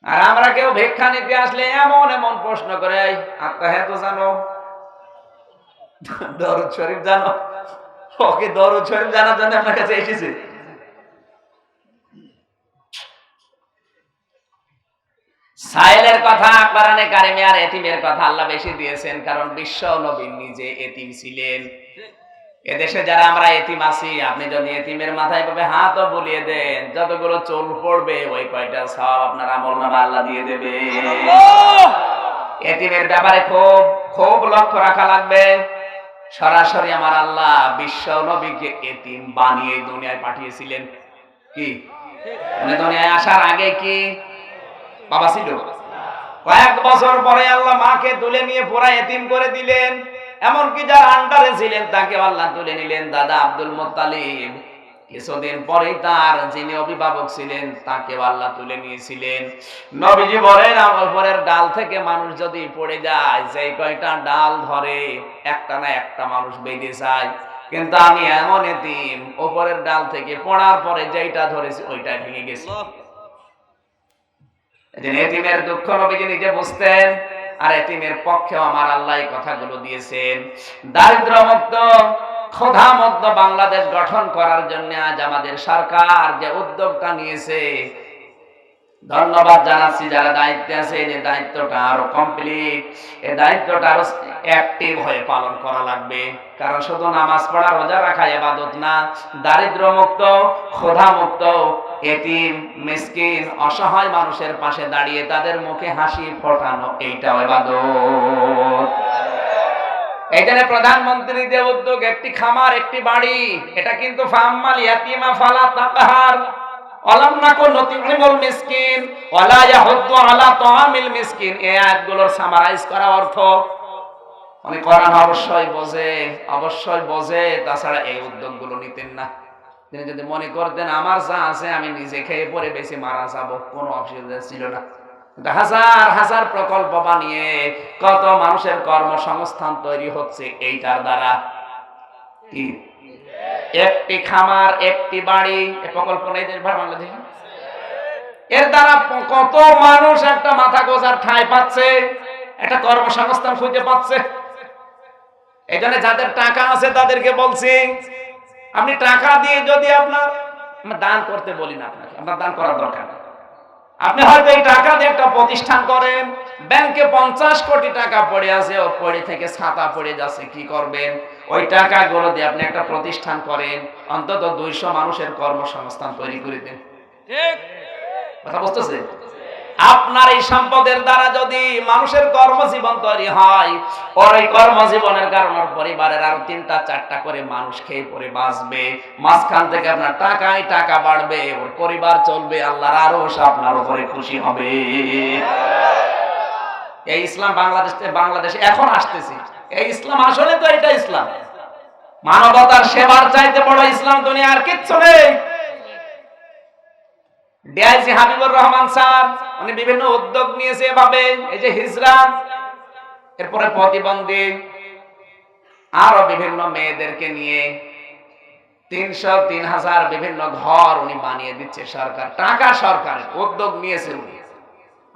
আর আমরা কেউ ভিক্ষা নিতে আসলে এমন এমন প্রশ্ন করে, আত্মাহিয়াত জানো, দরুদ শরীফ জানো? ওকে দরুদ শরীফ জানার জন্য আপনার কাছে এসেছে। সাইলের কথা কোরআনে কারিমে আর এতিমের কথা আল্লাহ বেশি দিয়েছেন, কারণ বিশ্ব নবী নিজে এতিম ছিলেন। এদেশে যারা আমরা এতিম আছি, আপনি যদি এতিমের মাথায় ভাবে হাতও বুলিয়ে দেন, যতগুলো চুল পড়বে ওই কয়টা সব আপনার আমলনামা আল্লাহ দিয়ে দেবে। এতিমের ব্যাপারে খুব খুব লক্ষ্য রাখা লাগবে। সরাসরি আমার আল্লাহ বিশ্ব নবীকে এতিম বানিয়ে দুনিয়ায় পাঠিয়েছিলেন। কি দুনিয়ায় আসার আগে কি বাবা ছিল? কয়েক বছর পরে আল্লাহ মাকে তুলে নিয়ে পুরা এতিম করে দিলেন। এমনকি যার আন্ডারে ছিলেন তাকে আল্লাহ তুলে নিলেন। দাদা আব্দুল মুত্তালিব কিছুদিন পরেই তার যিনি অভিভাবক ছিলেন তাকেও আল্লাহ তুলে নিয়েছিলেন। নবীজি বলেন, উপরের ডাল থেকে মানুষ যদি পড়ে যায়, যেই কয়টা ডাল ধরে একটা না একটা মানুষ বেঁধে যায়, কিন্তু আমি এমন এতিম, উপরের ডাল থেকে পড়ার পরে যেইটা ধরেছি ওইটা ভেঙে গেছে। এতিমের দুঃখ নবীজি নিজে বুঝতেন, আর এতিমের পক্ষেও আমার আল্লাহ এই কথাগুলো দিয়েছেন। দারিদ্র মুক্ত ক্ষুধামুক্ত বাংলাদেশ গঠন করার জন্য আজ আমাদের সরকার যে উদ্যোগটা নিয়েছে, ধন্যবাদ জানাচ্ছি যারা দায়িত্বে আছে। এই দায়িত্বটা আরো কমপ্লিট, এই দায়িত্বটা আরো অ্যাক্টিভ হয়ে পালন করা লাগবে। কারণ শুধু নামাজ পড়া রোজা রাখা ইবাদত না, দারিদ্র মুক্ত ক্ষুধা মুক্ত এতিম মিসকিন অসহায় মানুষের পাশে দাঁড়িয়ে তাদের মুখে হাসি ফোটানো, এইটাও ইবাদত। এইখানে প্রধানমন্ত্রী যে উদ্যোগ, একটি খামার একটি বাড়ি, এটা কিন্তু ফাম্মাল ইয়াতিমা ফালা তাকহার ওয়ালাম নাকুন নুতিমুল মিসকিন ওয়ালা ইয়াহুদ্দু আলা তাআমিল মিসকিন, এই আয়াতগুলোর সামারাইজ করা অর্থ উনি কোরআন অবশ্যই বোঝে, তাছাড়া এই উদ্যোগগুলো নিতেন না। তিনি যদি মনে করতেন আমার যা আছে আমি নিজে খেয়ে পরে বেশি মারা যাব, কোনো অসুবিধা ছিল না। হাজার হাজার প্রকল্প বানিয়ে কত মানুষের কর্মসংস্থান তৈরি হচ্ছে এইটার দ্বারা। কি একটি খামার একটি বাড়ি, এই প্রকল্প নেই বাংলাদেশে? এর দ্বারা কত মানুষ একটা মাথা গোজার ঠাঁই পাচ্ছে, একটা কর্মসংস্থান খুঁজে পাচ্ছে। এই জন্য যাদের টাকা আছে তাদেরকে বলছি, আপনি টাকা দিয়ে যদি আপনার দান করতে বলি না, আপনার দান করার দরকার নেই। আপনি হয়তো এই টাকা দিয়ে একটা প্রতিষ্ঠান করেন, ব্যাংকে 50 কোটি টাকা পড়ে আছে, ও পড়ে থেকে ছাতা পড়ে যাচ্ছে, কি করবেন? ওই টাকাগুলো দিয়ে আপনি একটা প্রতিষ্ঠান করেন, অন্তত 200 মানুষের কর্মসংস্থান তৈরি করে দেন। ঠিক কথা বুঝতেছে? আপনার এই সম্পদের দ্বারা যদি মানুষের কর্মজীবন তৈরি হয়, ওর এই কর্মজীবনের কারণে পরিবারের আরো 3টা-4টা করে মানুষ খেয়ে পরে বাঁচবে, মাঝখান থেকে আপনার টাকায় টাকা বাড়বে, ওর পরিবার চলবে, আল্লাহর আরশ আপনার উপরে খুশি হবে। এই ইসলাম বাংলাদেশে এখন আসতেছে। এই ইসলাম আসলে তো এটা ইসলাম, মানবতার সেবার চাইতে বড় ইসলাম দুনিয়ার কিচ্ছু নেই। ডিআইজি হাবিবুর রহমান স্যার উনি বিভিন্ন উদ্যোগ নিয়েছে এভাবে, এই যে হিজরা, এরপরে প্রতিবন্ধী, আরো বিভিন্ন মেয়েদেরকে নিয়ে 303,000 বিভিন্ন ঘর উনি বানিয়ে দিচ্ছে সরকার, টাকা সরকারের উদ্যোগ নিয়েছে উনি।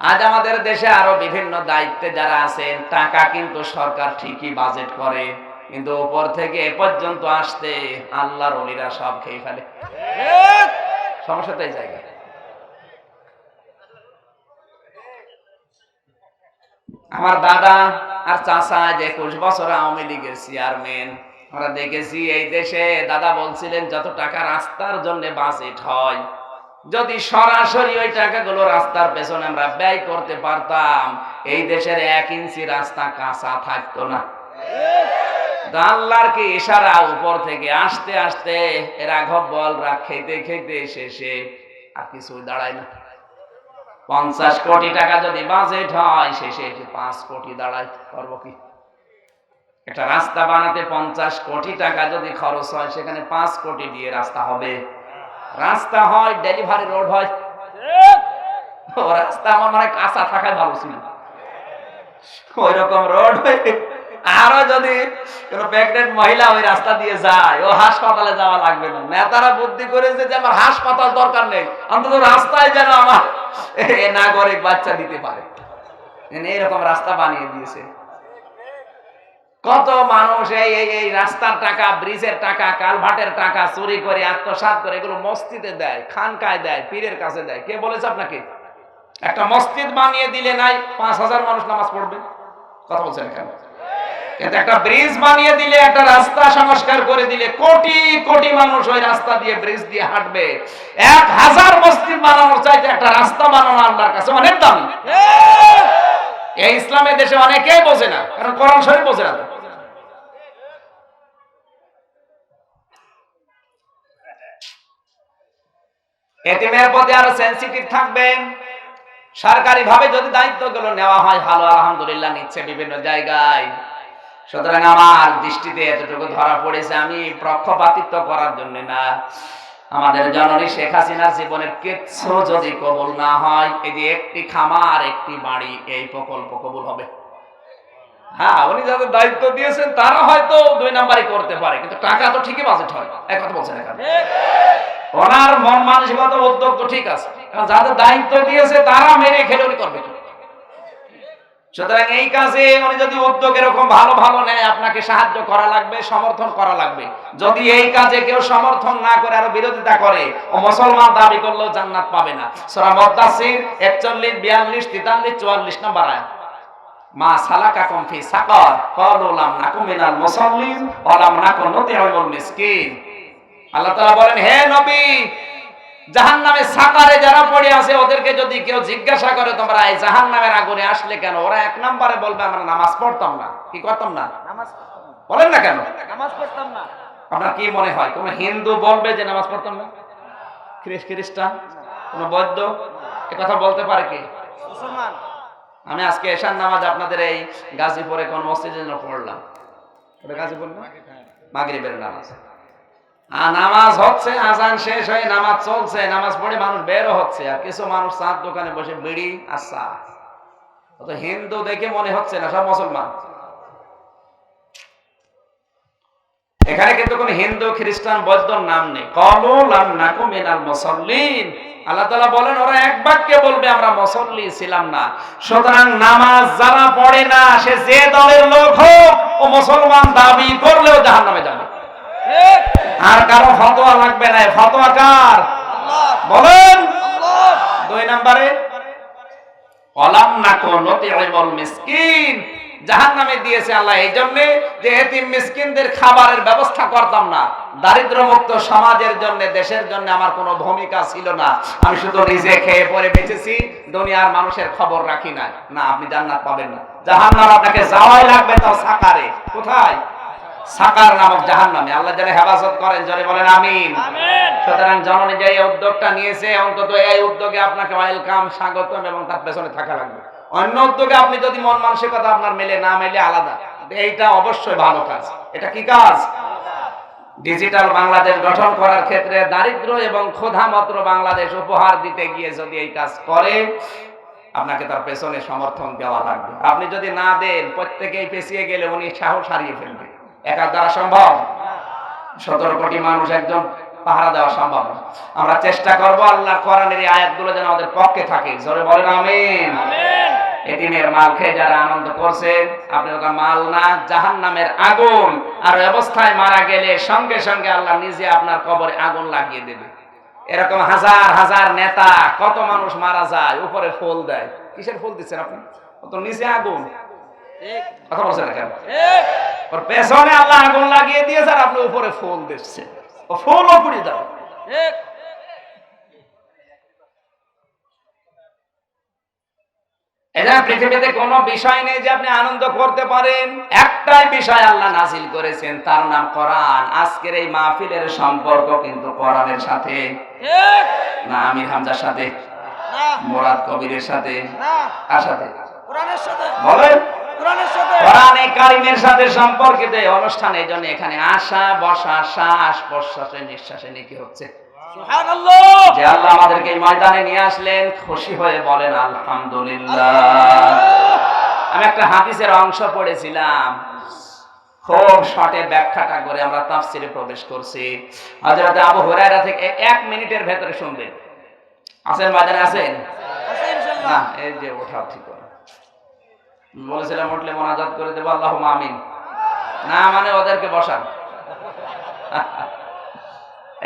আজ আমাদের দেশে আরো বিভিন্ন দায়িত্বে যারা আছেন, টাকা কিন্তু সরকার ঠিকই বাজেট করে, কিন্তু উপর থেকে এ পর্যন্ত আসতে আল্লাহর ওলিরা সব খেয়ে ফেলে। সমস্যা তো এই জায়গায়। আমার দাদা আর চাচা 21 বছর আওয়ামী লীগের চেয়ারম্যান, আমরা দেখেছি এই দেশে। দাদা বলছিলেন যত টাকা রাস্তার জন্য বাজেট হয়, যদি সরাসরি ওই টাকাগুলো রাস্তার পেছনে আমরা ব্যয় করতে পারতাম, এই দেশের 1 ইঞ্চি রাস্তা কাঁচা থাকতো না। আল্লাহর কি ইশারা, উপর থেকে আসতে আসতে এরা ঘব্বলরা খেতে খেতে শেষে আর কিছু দাঁড়ায় না। 50 কোটি টাকা যদি বাজেট হয়, শেষে 5 কোটি দাঁড়ায়, করবো কি? একটা রাস্তা বানাতে 50 কোটি টাকা যদি খরচ হয়, সেখানে 5 কোটি দিয়ে রাস্তা হবে? রাস্তা হয় ডেলিভারি রোড হয়। ও রাস্তা আমার মানে কাঁচা থাকায় ভালো ছিল, ওই রকম রোড। আরো যদি কোন প্রেগনেন্ট মহিলা ওই রাস্তা দিয়ে যায়, ও হাসপাতালে যাওয়া লাগবে না। নেতারা বুদ্ধি করেছে যে আমার হাসপাতাল দরকার নেই, অন্তত রাস্তায় যেন আমার নাগরিক বাচ্চা দিতে পারে, এইরকম রাস্তা বানিয়ে দিয়েছে। কত মানুষ এই রাস্তার টাকা, ব্রিজের টাকা, কালভার্টের টাকা চুরি করে আত্মসাৎ করে এগুলো মসজিদে দেয়, খানকায় দেয়, পীরের কাছে দেয়। কে বলেছে আপনাকে? একটা মসজিদ বানিয়ে দিলে নাই 5,000 মানুষ নামাজ পড়বে? কথা বলছেন কেন? কিন্তু একটা ব্রিজ বানিয়ে দিলে, একটা রাস্তা সংস্কার করে দিলে কোটি কোটি মানুষ ওই রাস্তা দিয়ে, ব্রিজ দিয়ে হাঁটবে। 1000 মসজিদ বানানোর চাইতে একটা রাস্তা বানানো আল্লাহর কাছে অনেক দামি। এই ইসলামের দেশে অনেকেই বোঝে না, কারণ কোরআন শরীফ বোঝে না। এতিমের প্রতি আরো সেনসিটিভ থাকবেন। সরকারি ভাবে যদি দায়িত্বগুলো নেওয়া হয়, ভালো, আলহামদুলিল্লাহ নিচ্ছে বিভিন্ন জায়গায়। সুতরাং আমার দৃষ্টিতে এতটুকু ধরা পড়েছে, আমি পক্ষপাতিত্ব করার জন্য না, আমাদের জননী শেখ হাসিনার জীবনের কিচ্ছু যদি কবুল না হয়, এই যে একটি খামার একটি বাড়ি, এই প্রকল্প কবুল হবে। হ্যাঁ, উনি যাদের দায়িত্ব দিয়েছেন তারা হয়তো 2 নাম্বারই করতে পারে, কিন্তু টাকা তো ঠিকই বাজেট হয়। এক কথা বলছেন এখানে, ওনার মন মানসিকতা উদ্যোগ তো ঠিক আছে, কারণ যাদের দায়িত্ব দিয়েছে তারা মেরে খেলে উনি করবে। সুতরাং এই কাজে উনি যদি উদ্যোগ এরকম ভালো ভালো নেয়, আপনাকে সাহায্য করা লাগবে, সমর্থন করা লাগবে। যদি এই কাজে কেউ সমর্থন না করে আর বিরোধিতা করে, ও মুসলমান দাবি করলেও জান্নাত পাবে না। সূরা মুদ্দাসসির 41, 42, 43, 44 নম্বর আয়াত। মা সালাকাকুম ফি সাকার ক্বালু লাম নাকু মিনাল মুসাল্লিন ওয়া লাম নাকু নুতিউল মিসকিন। আল্লাহ তাআলা বলেন, হে নবী, জাহান্নামে সাকারে যারা পড়ে আছে ওদেরকে যদি কেউ জিজ্ঞাসা করে তোমরা এই জাহান্নামের আগুনে আসলে কেন, ওরা 1 নম্বরে বলবে আমরা নামাজ পড়তাম না। কি করতাম না? নামাজ পড়তাম না। বলেন না কেন? নামাজ পড়তাম না। আপনার কি মনে হয় কোন হিন্দু বলবে যে নামাজ পড়তাম না? খ্রিস্টান, কোন বৌদ্ধ এই কথা বলতে পারে কি? মুসলমান। আমি আজকে এশার নামাজ আপনাদের এই গাজীপুরে কোন মসজিদে যেন পড়লাম, ওটা গাজীপুর না, মাগরিবের নামাজ। নামাজ হচ্ছে, আজান শেষ হয়ে নামাজ চলছে, নামাজ পড়ে মানুষ বেরও হচ্ছে, আর কিছু মানুষ চার দোকানে বসে বিড়ি আর চা। তো হিন্দু দেখে মনে হচ্ছে না, সব মুসলমান। এখানে কিন্তু কোন হিন্দু, খ্রিস্টান, বৌদ্ধর নাম নেই। ক্বালু লাম নাকু মিনাল মুসাল্লিন। আল্লাহ তাআলা বলেন ওরা এক বাক্যে বলবে আমরা মুসল্লি ছিলাম না। সুতরাং নামাজ যারা পড়ে না, সে যে দলের লোক হোক, ও মুসলমান দাবি করলেও জাহান্নামে যাবে। আর কারো ফতোয়া লাগবে না। ফতোয়া কার? আল্লাহ। বলেন আল্লাহ। 2 নম্বরে ওয়ালাম নাকু নুতিউল মিসকিন, জাহান্নামে দিয়েছে আল্লাহ এই জন্য যে এতিম মিসকিনদের খাবারের ব্যবস্থা করতাম না। দারিদ্র মুক্ত সমাজের জন্য, দেশের জন্য আমার কোনো ভূমিকা ছিল না। আমি শুধু নিজে খেয়ে পরে বেঁচেছি, দুনিয়ার মানুষের খবর রাখি না। না, আপনি জান্নাত পাবেন না। জাহান্নাম আপনাকে যাওয়াই লাগবে, তাও সাকারে। কোথায়? সাকার নামক জাহান্নামে। আল্লাহ যেন হেফাজত করেন, জোরে বলেন আমিন। সুতরাং জননী যে উদ্যোগটা নিয়েছে, অন্তত এই উদ্যোগে আপনাকে ওয়েলকাম, স্বাগতম, এবং তার পেছনে থাকা লাগবে। অন্য উদ্যোগে আপনি যদি মন মানসিকতা আপনার মেলে না মেলে আলাদা, এইটা অবশ্যই ভালো কাজ। এটা কি কাজ? ডিজিটাল বাংলাদেশ গঠন করার ক্ষেত্রে দারিদ্র এবং ক্ষুধামত্র বাংলাদেশ উপহার দিতে গিয়ে যদি এই কাজ করে, আপনাকে তার পেছনে সমর্থন দেওয়া লাগবে। আপনি যদি না দেন, প্রত্যেকেই পেছিয়ে গেলে উনি সাহস হারিয়ে ফেলবে। একা দ্বারা সম্ভব? 17 কোটি মানুষ একজন পাহারা দেওয়া সম্ভব না। আমরা চেষ্টা করব আল্লাহর কোরআনের এই আয়াতগুলো যেন আমাদের পক্ষে থাকে, জোরে বলেন আমিন। এতিমের মাল খেয়ে যারা আনন্দ করছে, আপনি ওটা মাল না, জাহান্নামের আগুন। আর অবস্থায় মারা গেলে সঙ্গে সঙ্গে আল্লাহ নিজে আপনার কবরে আগুন লাগিয়ে দেবে। এরকম হাজার হাজার নেতা, কত মানুষ মারা যায়, উপরে ফুল দেয়। কিসের ফুল দিচ্ছেন আপনি? তো নিচে আগুন। কথা বলছেন না কেন? ওর পেছনে আল্লাহ আগুন লাগিয়ে দিয়েছে, আর আপনি উপরে ফুল দিচ্ছেন, ও ফুলও পুড়ে যাবে। এটা পৃথিবীতে কোনো বিষয় নেই যে আপনি আনন্দ করতে পারেন। একটাই বিষয় আল্লাহ নাযিল করেছেন, তার নাম কোরআন। আজকের এই মাহফিলের সম্পর্ক কিন্তু কোরআনের সাথে না, আমির হামজার সাথে না, মুরাদ কবিরের সাথে না, কার সাথে? কোরআনের সাথে। বলেন কোরআনের সাথে, কোরআনে কারীমের সাথে সম্পর্কিত এই অনুষ্ঠান। এই জন্য এখানে আসা, বসা, শ্বাস প্রশ্বাসে, নিঃশ্বাসে নেকি হচ্ছে। সুবহানাল্লাহ। যে আল্লাহ আমাদেরকে এই ময়দানে নিয়ে আসলেন, খুশি হয়ে বলেন আলহামদুলিল্লাহ। আমি একটা হাদিসের অংশ পড়েছিলাম, খুব শর্টে ব্যাখ্যাটা করে আমরা তাফসিরে প্রবেশ করছি। হযরত আবু হুরায়রা থেকে 1 মিনিটের ভেতরে শুনবেন। আছেন ময়দানে? আছেন? আছে ইনশাআল্লাহ। না, এই যে ওঠাও ঠিক করে বলেছিলাম, উঠলে মোনাজাত করে দেব আল্লাহুম্মা আমিন। না মানে ওদেরকে বসান।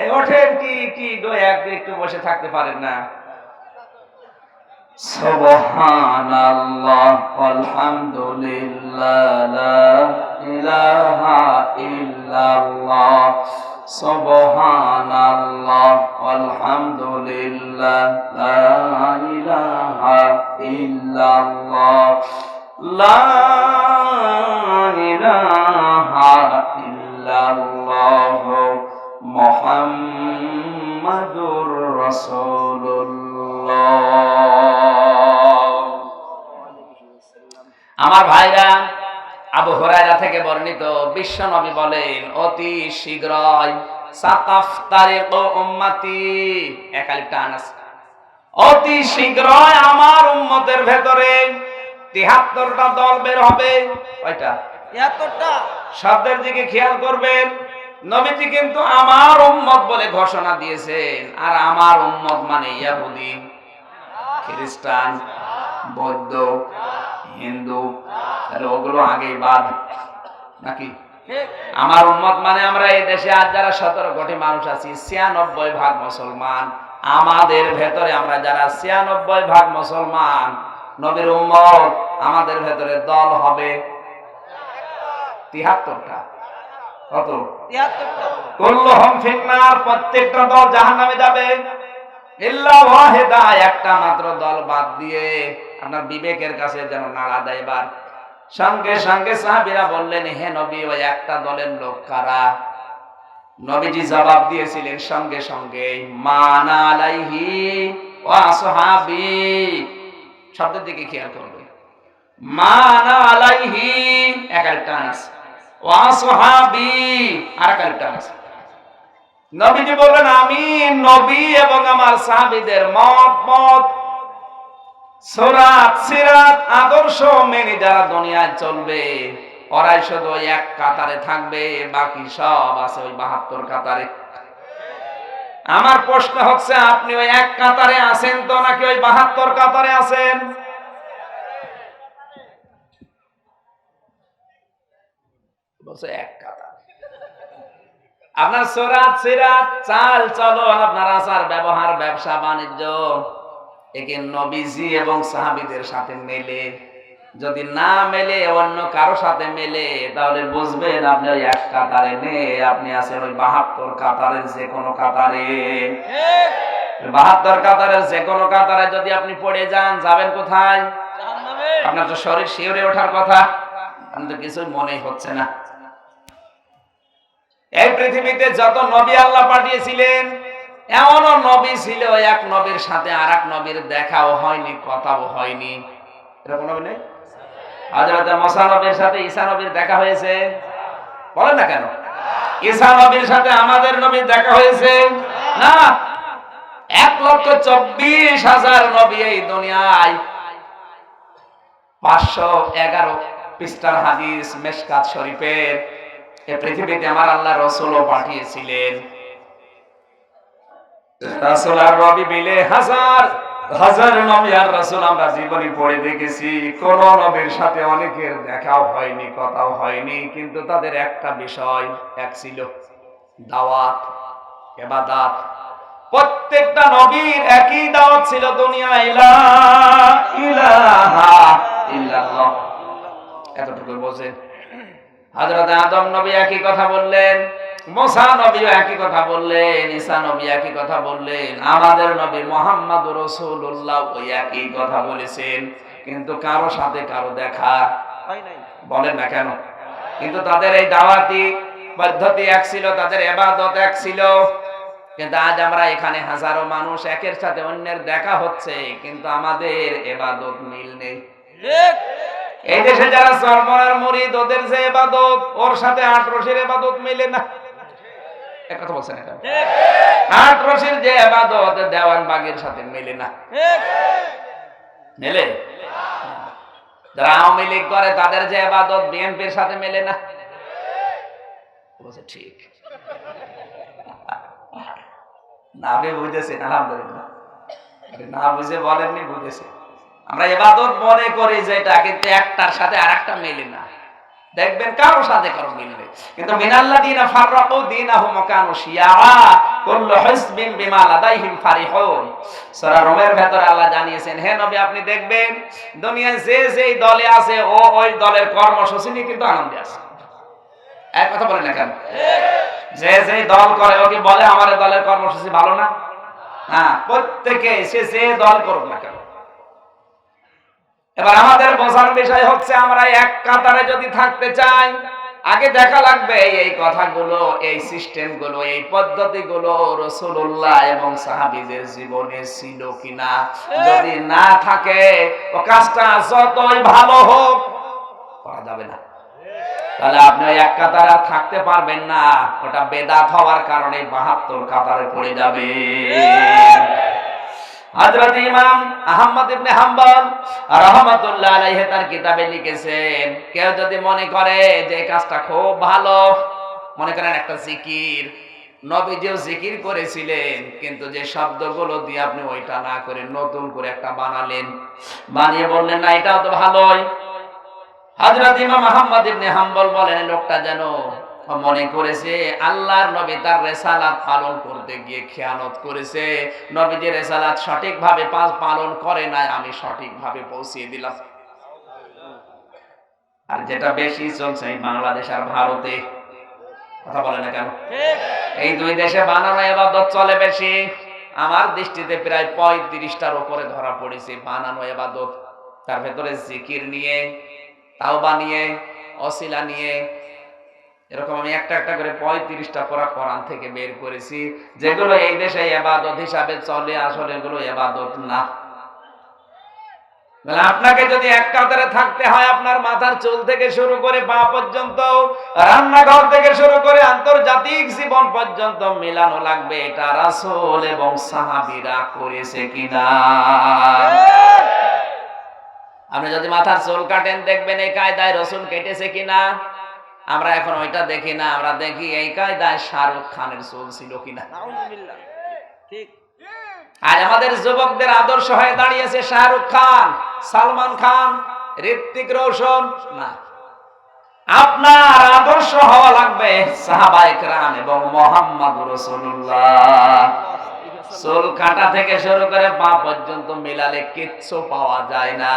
এই ওঠেন, কি গো, একটু বসে থাকতে পারেন না? সুবহানাল্লাহ আলহামদুলিল্লাহ লা ইলাহা ইল্লাল্লাহ। সুবহানাল্লাহ আলহামদুলিল্লাহ লা ইলাহা ইল্লাল্লাহ। লা ইলাহা ইল্লাল্লাহ মুহাম্মাদুর রাসূলুল্লাহ। আমার ভাইরা, আবু হুরায়রা থেকে বর্ণিত, বিশ্ব নবী বলেন অতি শীঘ্রই সাতাফতারিকু উম্মতি, একালিফটা আনাস, অতি শীঘ্রই আমার উম্মতের ভেতরে ৭৩টা দল বের হবে। কয়টা? ৭৩টা। শব্দের দিকে খেয়াল করবেন। নবীজি কিন্তু আমার উম্মত বলে ঘোষণা দিয়েছেন, আর আমার উম্মত মানে ইহুদি, খ্রিস্টান, বৌদ্ধ, হিন্দু, তাহলে ওগুলো আগেই বাদ নাকি? আমার উম্মত মানে আমরা এই দেশে আজ যারা ১৭ কোটি মানুষ আছি, ৯৬% মুসলমান। আমাদের ভেতরে আমরা যারা ৯৬% মুসলমান, নবীর উম্মত, আমাদের ভেতরে দল হবে ৭৩টা। কত? ৭৩টা। কুল্লুহুম ফিন্নার, প্রত্যেকটা দল জাহান্নামে যাবে, ইল্লা ওয়াহিদা, একটা মাত্র দল বাদ দিয়ে। আপনার বিবেকের কাছে যেন নাড়া দেয় এবার। সঙ্গে সঙ্গে সাহাবীরা বললেন, হে নবী, ওই একটা দলের লোক কারা? নবীজি জবাব দিয়েছিলেন সঙ্গে সঙ্গে, মান আলাইহি ওয়া আসহাবি। শব্দের দিকে খেয়াল করবে। মান আলাইহি একালিফটা আনাস, ওয়া আসহাবি আরেকালিফটা আনাস। নবীজি বললেন, আমি নবী এবং আমার সাহাবীদের মত, সুরাত, সিরাত, আদর্শ মেনে যারা দুনিয়ায় চলবে, ওরাই শুধু ওই এক কাতারে থাকবে, বাকি সব আছে ওই ৭২ কাতারে। আমার প্রশ্ন হচ্ছে, আপনি ওই এক কাতারে আছেন তো, নাকি ওই ৭২ কাতারে আছেন? বলছে এক কাতার। আপনার সুরাত, সিরাত, চাল চলন, আপনার আচার ব্যবহার, ব্যবসা বাণিজ্য, একে নবীজি এবং সাহাবীদের সাথে মেলে? যদি না মেলে, অন্য কারো সাথে মেলে, তাহলে বুঝবেন আপনি ওই এক কাতারে নেই, আপনি আছেন ওই ৭২ কাতারের যে কোনো কাতারে। ৭২ কাতারের যে কোনো কাতারে যদি আপনি পড়ে যান, যাবেন কোথায়? জাহান্নামে। আপনার তো শরীর শিউরে ওঠার কথা, আমি তো কিছুই মনেই হচ্ছে না। এই পৃথিবীতে যত নবী আল্লাহ পাঠিয়েছিলেন, এমনও নবী ছিল এক নবীর সাথে আর এক নবীর দেখাও হয়নি, কথাও হয়নি। এরকম নবী নেই? হযরত মুসা নবীর সাথে ঈসা নবীর দেখা হয়েছে? বলেন না কেন? ঈসা নবীর সাথে আমাদের নবীর দেখা হয়েছে? না। ১,২৪,০০০ নবী এই দুনিয়ায়। ৫১১ পৃষ্ঠার হাদিস মেশকাত শরীফের। এই পৃথিবীতে আমার আল্লাহ রাসূলও পাঠিয়েছিলেন। রাসূল আর নবী মিলে হাজার হাজার নবী আর রাসূল আমরা জীবনী পড়ে দেখেছি। কোন নবীর সাথে অনেকের দেখাও হয়নি, কথাও হয়নি, কিন্তু তাদের একটা বিষয় এক ছিল, দাওয়াত, ইবাদত। প্রত্যেকটা নবীর একই দাওয়াত ছিল, দুনিয়ায় লা ইলাহা ইল্লাল্লাহ। এতটুকু বলছেন। হযরত আদম নবী একই কথা বললেন, মুসা নবী একই কথা বললেন, ঈসা নবী একই কথা বললেন, আমাদের নবী মুহাম্মদুর রাসূলুল্লাহ ওই একই কথা বলেছেন, কিন্তু কারো সাথে কারো দেখা হয় নাই। বলেন না কেন? কিন্তু তাদের এই দাওয়াতি পদ্ধতি এক ছিল, তাদের ইবাদত এক ছিল। কিন্তু আজ আমরা এখানে হাজারো মানুষ, একের সাথে অন্যের দেখা হচ্ছে, কিন্তু আমাদের ইবাদত মিল নেই। ঠিক। এই দেশে যারা চরমনার মুরিদ, ওদের যে ইবাদত, ওর সাথে আটরশির ইবাদত মিলে না। এক কথা বলছেন এটা? ঠিক। আটরশির যে ইবাদত দেওয়ানবাগের সাথে মেলে না। ঠিক। মেলে? যারা আওয়ামী লীগ করে, তাদের যে ইবাদত বিএনপির সাথে মেলে না। বলছে ঠিক না। আপনি বুঝেছেন? আলহামদুলিল্লাহ। না বুঝে বলেননি, বুঝেছেন। আমরা ইবাদত মনে করি যেটা, কিন্তু একটার সাথে আরেকটা মেলে না। দেখবেন কারো সাথে কারো মিলবে, কিন্তু মিনাল্লাযিনা ফাররাকু দীনাহুম ওয়া কানু শিয়া কুল্লু হিজবিন বিমা লাদাইহিম ফারিহুন। সূরা রুমের ভেতরে আল্লাহ জানিয়েছেন, হে নবী, আপনি দেখবেন দুনিয়ায় যে যেই দলে আছে, ও ওই দলের কর্মসূচি নিয়ে কিন্তু আনন্দে আছে। এক কথা বলেন না কেন? যে যেই দল করে, ও কি বলে আমার দলের কর্মসূচি ভালো না? হ্যাঁ, প্রত্যেকে সে যে দল করুক না কেন। এবার আমাদের বোঝার বিষয় হচ্ছে, আমরা এক কাতারে যদি থাকতে চাই, আগে দেখা লাগবে এই কথাগুলো, এই সিস্টেমগুলো, এই পদ্ধতিগুলো রাসূলুল্লাহ এবং সাহাবীদের জীবনে ছিল কিনা। যদি না থাকে, ও কাজটা যতই ভালো হোক করা যাবে না। তাহলে আপনি ওই এক কাতারে আর থাকতে পারবেন না, ওটা বেদাত হওয়ার কারণে 72 কাতারে পড়ে যাবে। হযরত ইমাম আহমদ ইবনে হাম্বল রাহমাতুল্লাহ আলাইহি তার কিতাবে লিখেছেন, কেউ যদি মনে করে যে এই কাজটা খুব ভালো, মনে করেন একটা জিকির, নবীজিও জিকির করেছিলেন, কিন্তু যে শব্দগুলো দিয়ে আপনি ওইটা না করে নতুন করে একটা বানালেন, বানিয়ে বললেন না এটাও তো ভালোই। হযরত ইমাম আহমদ ইবনে হাম্বল বলেন, লোকটা যেন মনে করেছে আল্লাহর নবী তার রিসালাত পালন করতে গিয়ে খেয়ানত করেছে, নবীজি রিসালাত সঠিকভাবে পালন করে নাই, আমি সঠিকভাবে পৌঁছিয়ে দিলাম। আর যেটা বেশি চলছে এই বাংলাদেশ আর ভারতে, কথা বলে না কেন, ঠিক এই দুই দেশে বানানো ইবাদত চলে বেশি। আমার দৃষ্টিতে প্রায় 35টার উপরে ধরা পড়েছে বানানো ইবাদত। তার ভেতরে জিকির নিয়ে, তাওবা নিয়ে, ওসিলা নিয়ে, এরকম আমি একটা একটা করে 35টা কোরআন থেকে বের করেছি, যেগুলো এই দেশে ইবাদত হিসাবে চলে, আসলে এগুলো ইবাদত না। মানে আপনাকে যদি এক কাতারে থাকতে হয়, আপনার মাথার চুল থেকে শুরু করে পা পর্যন্ত, রান্নাঘর থেকে শুরু করে আন্তর্জাতিক জীবন পর্যন্ত মিলানো লাগবে, এটা রাসূল এবং সাহাবীরা করেছে কিনা। আপনি যদি মাথার চুল কাটেন, দেখবেন এই কায়দায় রাসূল কেটেছে কিনা। আমরা এখন ওইটা দেখি না, আমরা দেখি এই কায়দায় শাহরুখ খানের চুল ছিল কিনা। নাউজুবিল্লাহ। ঠিক আজ আমাদের যুবকদের আদর্শ হয়ে দাঁড়িয়েছে শাহরুখ খান, সালমান খান, ঋত্বিক রোশন না। আপনার আদর্শ হওয়া লাগবে সাহাবায়ে কেরাম এবং মুহাম্মদুর রাসূলুল্লাহ। চুল কাটা থেকে শুরু করে পা পর্যন্ত মিলালে কিচ্ছু পাওয়া যায় না।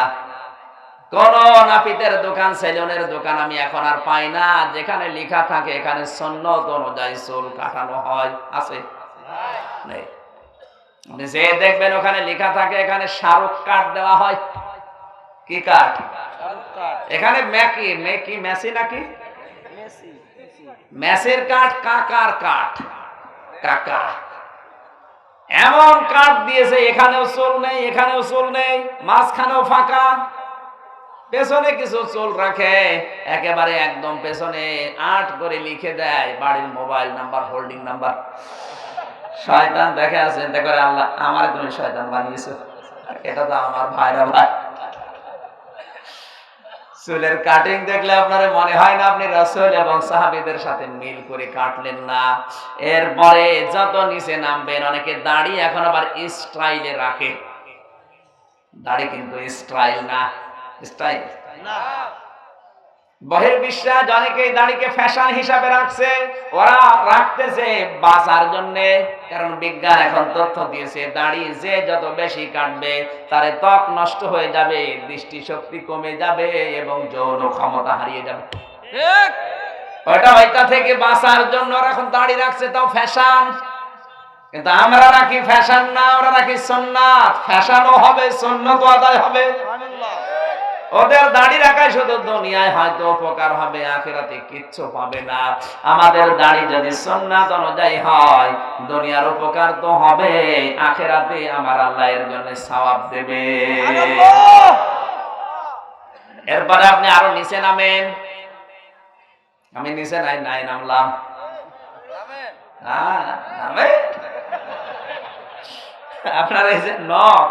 কোন নাপিতের দোকান, সেলুনের দোকান আমি এখন আর পাই না যেখানে লেখা থাকে এখানে সুন্নত অনুযায়ী চুল কাটানো হয়। আছে? নেই। আপনি যে দেখবেন ওখানে লেখা থাকে এখানে শাহরুখ কাট দেওয়া হয়। কি কাট? শাহরুখ খান, এখানে মেসি নাকি মেসি, মেসি। মেসির কাট, কাকার কাট, কাকা এমন কাট দিয়েছে, এখানেও চুল নেই, এখানেও চুল নেই, মাঝখানেও ফাঁকা, পেছনে কিছু চুল রাখে, একেবারে একদম পেছনে 8 করে লিখে দেয় বাড়ির মোবাইল নাম্বার, হোল্ডিং নাম্বার। শয়তান দেখে আছে, চিন্তা করে আল্লাহ আমার তুমি শয়তান বানিয়েছো, এটা তো আমার ভাইরা ভাই। চুলের কাটিং দেখলে আপনার মনে হয় না আপনি রাসূল এবং সাহাবীদের সাথে মিল করে কাটলেন না। এরপরে যত নিচে নামবেন, অনেকে দাড়ি এখন আবার স্টাইলে রাখে। দাড়ি কিন্তু স্টাইল না, স্টাইল না বহির্বিশ্বাস অনেকেই দাড়িকে ফ্যাশন হিসাবে রাখছে, ওরা রাখতেছে বাঁচার জন্য। কারণ বিজ্ঞান এখন তথ্য দিয়েছে দাড়ি যে যত বেশি কাটবে তার ত্বক নষ্ট হয়ে যাবে, দৃষ্টিশক্তি কমে যাবে এবং যৌন ক্ষমতা হারিয়ে যাবে। ঠিক ওইটা থেকে বাঁচার জন্য ওরা এখন দাড়ি রাখছে, তাও ফ্যাশন। কিন্তু আমরা রাখি ফ্যাশন না, আমরা রাখি সুন্নাত। ফ্যাশনও হবে, সুন্নতও আদায় হবে। সুবহানাল্লাহ। ওদের দাড়ি রাখায় শুধু দুনিয়ায় হয়তো উপকার হবে, আখিরাতে কিচ্ছু পাবে না। আমাদের দাড়ি যদি সুন্নাত অনুযায়ী হয়, দুনিয়ার উপকার তো হবে, আখিরাতে আমার আল্লাহ এর জন্য সওয়াব দেবে। সুবহানাল্লাহ। এরপরে আপনি আরো নিচে নামেন। আমি নিচে নাই নামলাম। আমেন। নামে আপনার এই যে নখ,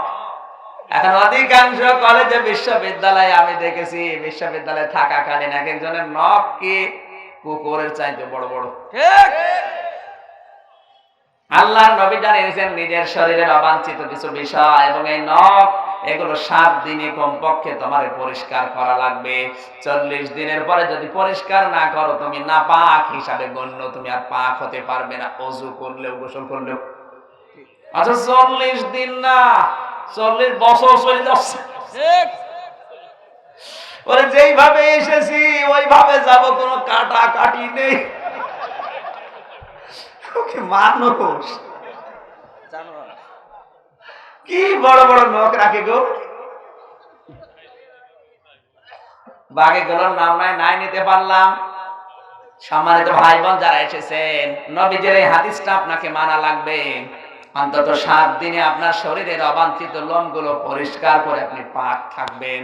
এখন অধিকাংশ কলেজে, বিশ্ববিদ্যালয়ে আমি দেখেছি, বিশ্ববিদ্যালয়ে থাকাকালীন এক একজনের নখ কি কুকুরের চাইতে বড় বড়। ঠিক আল্লাহর নবী জানিয়েছেন নিজের শরীরের অবাঞ্ছিত কিছু বিষয়, এবং এই নখ এগুলো 7 দিনে কমপক্ষে তোমার পরিষ্কার করা লাগবে। 40 দিনের পরে যদি পরিষ্কার না করো, তুমি নাপাক হিসাবে গণ্য, তুমি আর পাক হতে পারবে না, ওযু করলেও, গোসল করলেও। আচ্ছা 40 দিন না, 40 বছর চলে যাচ্ছে। ঠিক ওরে যেইভাবে এসেছি ওইভাবে যাব, কোনো কাটা কাটি নেই। ওকে মানুষ জানোয়ার। কি বড় বড় নখ রাখে গো। বাকি গুলোর নাম নাই নিতে পারলাম। সম্মানিত ভাই বোন যারা এসেছেন, নবীজির এই হাদিসটা আপনাকে মানা লাগবে। অন্তত 7 দিনে আপনার শরীরের অবাঞ্ছিত লোমগুলো পরিষ্কার করে আপনি পাক থাকবেন।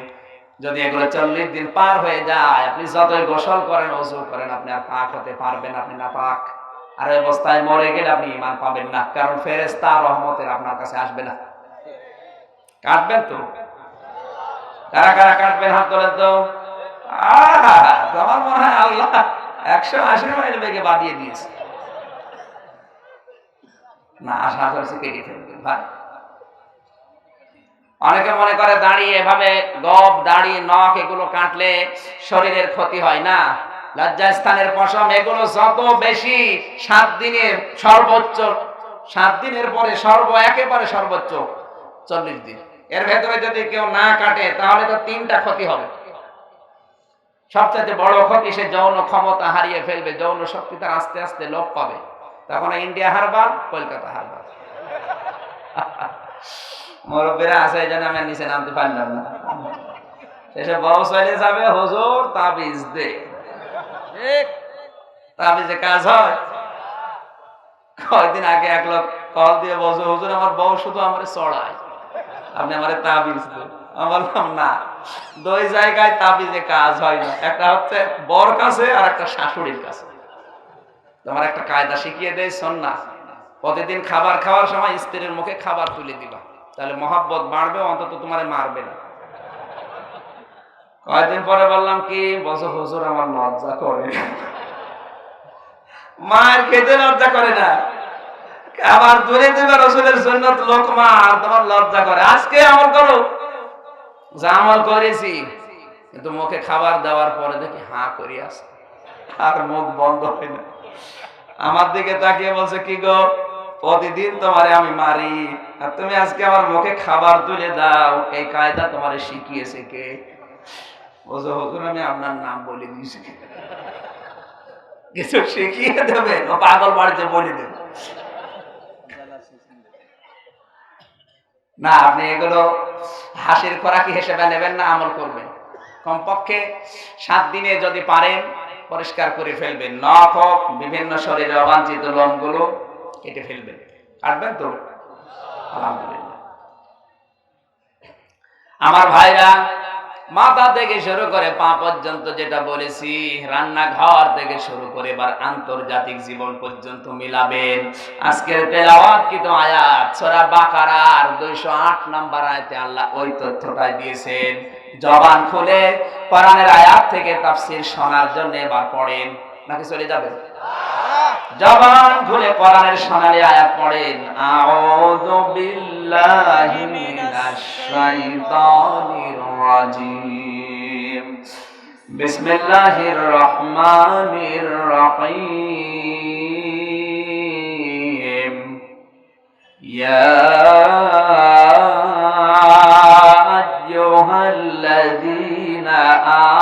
যদি এগুলো 40 দিন পার হয়ে যায়, আপনি যতই গোসল করেন, ওযু করেন, আপনি আর পাক হতে পারবেন, আপনি নাপাক। আর এই অবস্থায় মরে গেলে আপনি ঈমান পাবেন না, কারণ ফেরেশতা রহমতের আপনার কাছে আসবে না। কাটবেন তো? কারা কারা কাটবেন হাত তোলেন তো। তোমার মনে হয় আল্লাহ 180 মাইল বেগে বাদিয়ে দিয়েছে। না, আশা করছি কেটে ফেলবেন ভাই। অনেকে মনে করে দাঁড়িয়ে এভাবে গব, দাড়ি, নখ এগুলো কাটলে শরীরের ক্ষতি হয় না। লজ্জাস্থানের পশম এগুলো যত বেশি 7 দিনের সর্বোচ্চ, 7 দিনের পরে একেবারে সর্বোচ্চ 40 দিন, এর ভেতরে যদি কেউ না কাটে তাহলে তো 3টা ক্ষতি হবে। সবচেয়ে বড় ক্ষতি, সে যৌন ক্ষমতা হারিয়ে ফেলবে, যৌন শক্তি তার আস্তে আস্তে লোপ পাবে। তখন ইন্ডিয়া হারবার, কলকাতা হারবার। মুরব্বীরা আছে, এই জন্য আমি নিচে নামতে পারলাম না। শেষে বড় চলে যাবে, হুজুর তাবিজ দে। তাবিজে কাজ হয়? কয়েকদিন আগে এক লোক কল দিয়ে বলছে, হুজুর আমার বউ শুধু আমার চড়ায়, আপনি আমার তাবিজ দেন। আমি বললাম না, 2 জায়গায় তাবিজে কাজ হয় না, একটা হচ্ছে বর কাছে আর একটা শাশুড়ির কাছে। তোমার একটা কায়দা শিখিয়ে দেয়, শোন না, প্রতিদিন খাবার খাওয়ার সময় স্ত্রীর মুখে খাবার তুলে দিবা, তাহলে মহব্বত বাড়বে, অন্তত তোমারে মারবে না। কয়েকদিন পরে বললাম কি, বলছো হুজুর আমার লজ্জা করে। মায়ের খেতে লজ্জা করে না, আবার দূরে দেবে রসুলের সুন্নাত লোকমা, আর তোমার লজ্জা করে। আজকে আমল করো, যা আমল করেছি, কিন্তু মুখে খাবার দেওয়ার পরে দেখি হাঁ করি আসে, আর মুখ বন্ধ হয় না। আমার দিকে তাকিয়ে বলছে, কি গো, প্রতিদিন তোমারে আমি মারি, আর তুমি আজকে আমার মুখে খাবার তুলে দাও, এই কায়দা তোমারে শিখিয়েছে কে? বলছে হুজুর আমি আপনার নাম বলে দিয়েছি। কিছু শিখিয়ে দেবে, পাগল বাড়িতে বলে দেবে না। আপনি এগুলো হাসির খোরাকি হিসেবে নেবেন না, আমল করবেন। কমপক্ষে 7 দিনে যদি পারেন পরিষ্কার করে ফেলবেন। নখ হোক, বিভিন্ন শরীরে অবাঞ্ছিত লোমগুলো কেটে ফেলবেন। কাটবেন তো? আলহামদুলিল্লাহ। আমার ভাইরা, মাথা থেকে শুরু করে পা পর্যন্ত যেটা বলেছি, রান্নাঘর থেকে শুরু করে এবার আন্তর্জাতিক জীবন পর্যন্ত মিলাবেন। আজকের তেলাওয়াতকৃত আয়াত সূরা বাকারার 208 নম্বর আয়াতে আল্লাহ ওই তথ্যটাই দিয়েছেন। জবান খুলে কোরআনের আয়াত থেকে তাফসীর শোনার জন্য এবার পড়েন, নাকি চলে যাবেন? জবান খুলে কোরআনের সোনালী আয়াত পড়েন। আউযু বিল্লাহি মিনাশ শাইতানির রাজিম। বিসমিল্লাহির রহমানির রহিম। ইয়া আইয়ুহাল্লাযীনা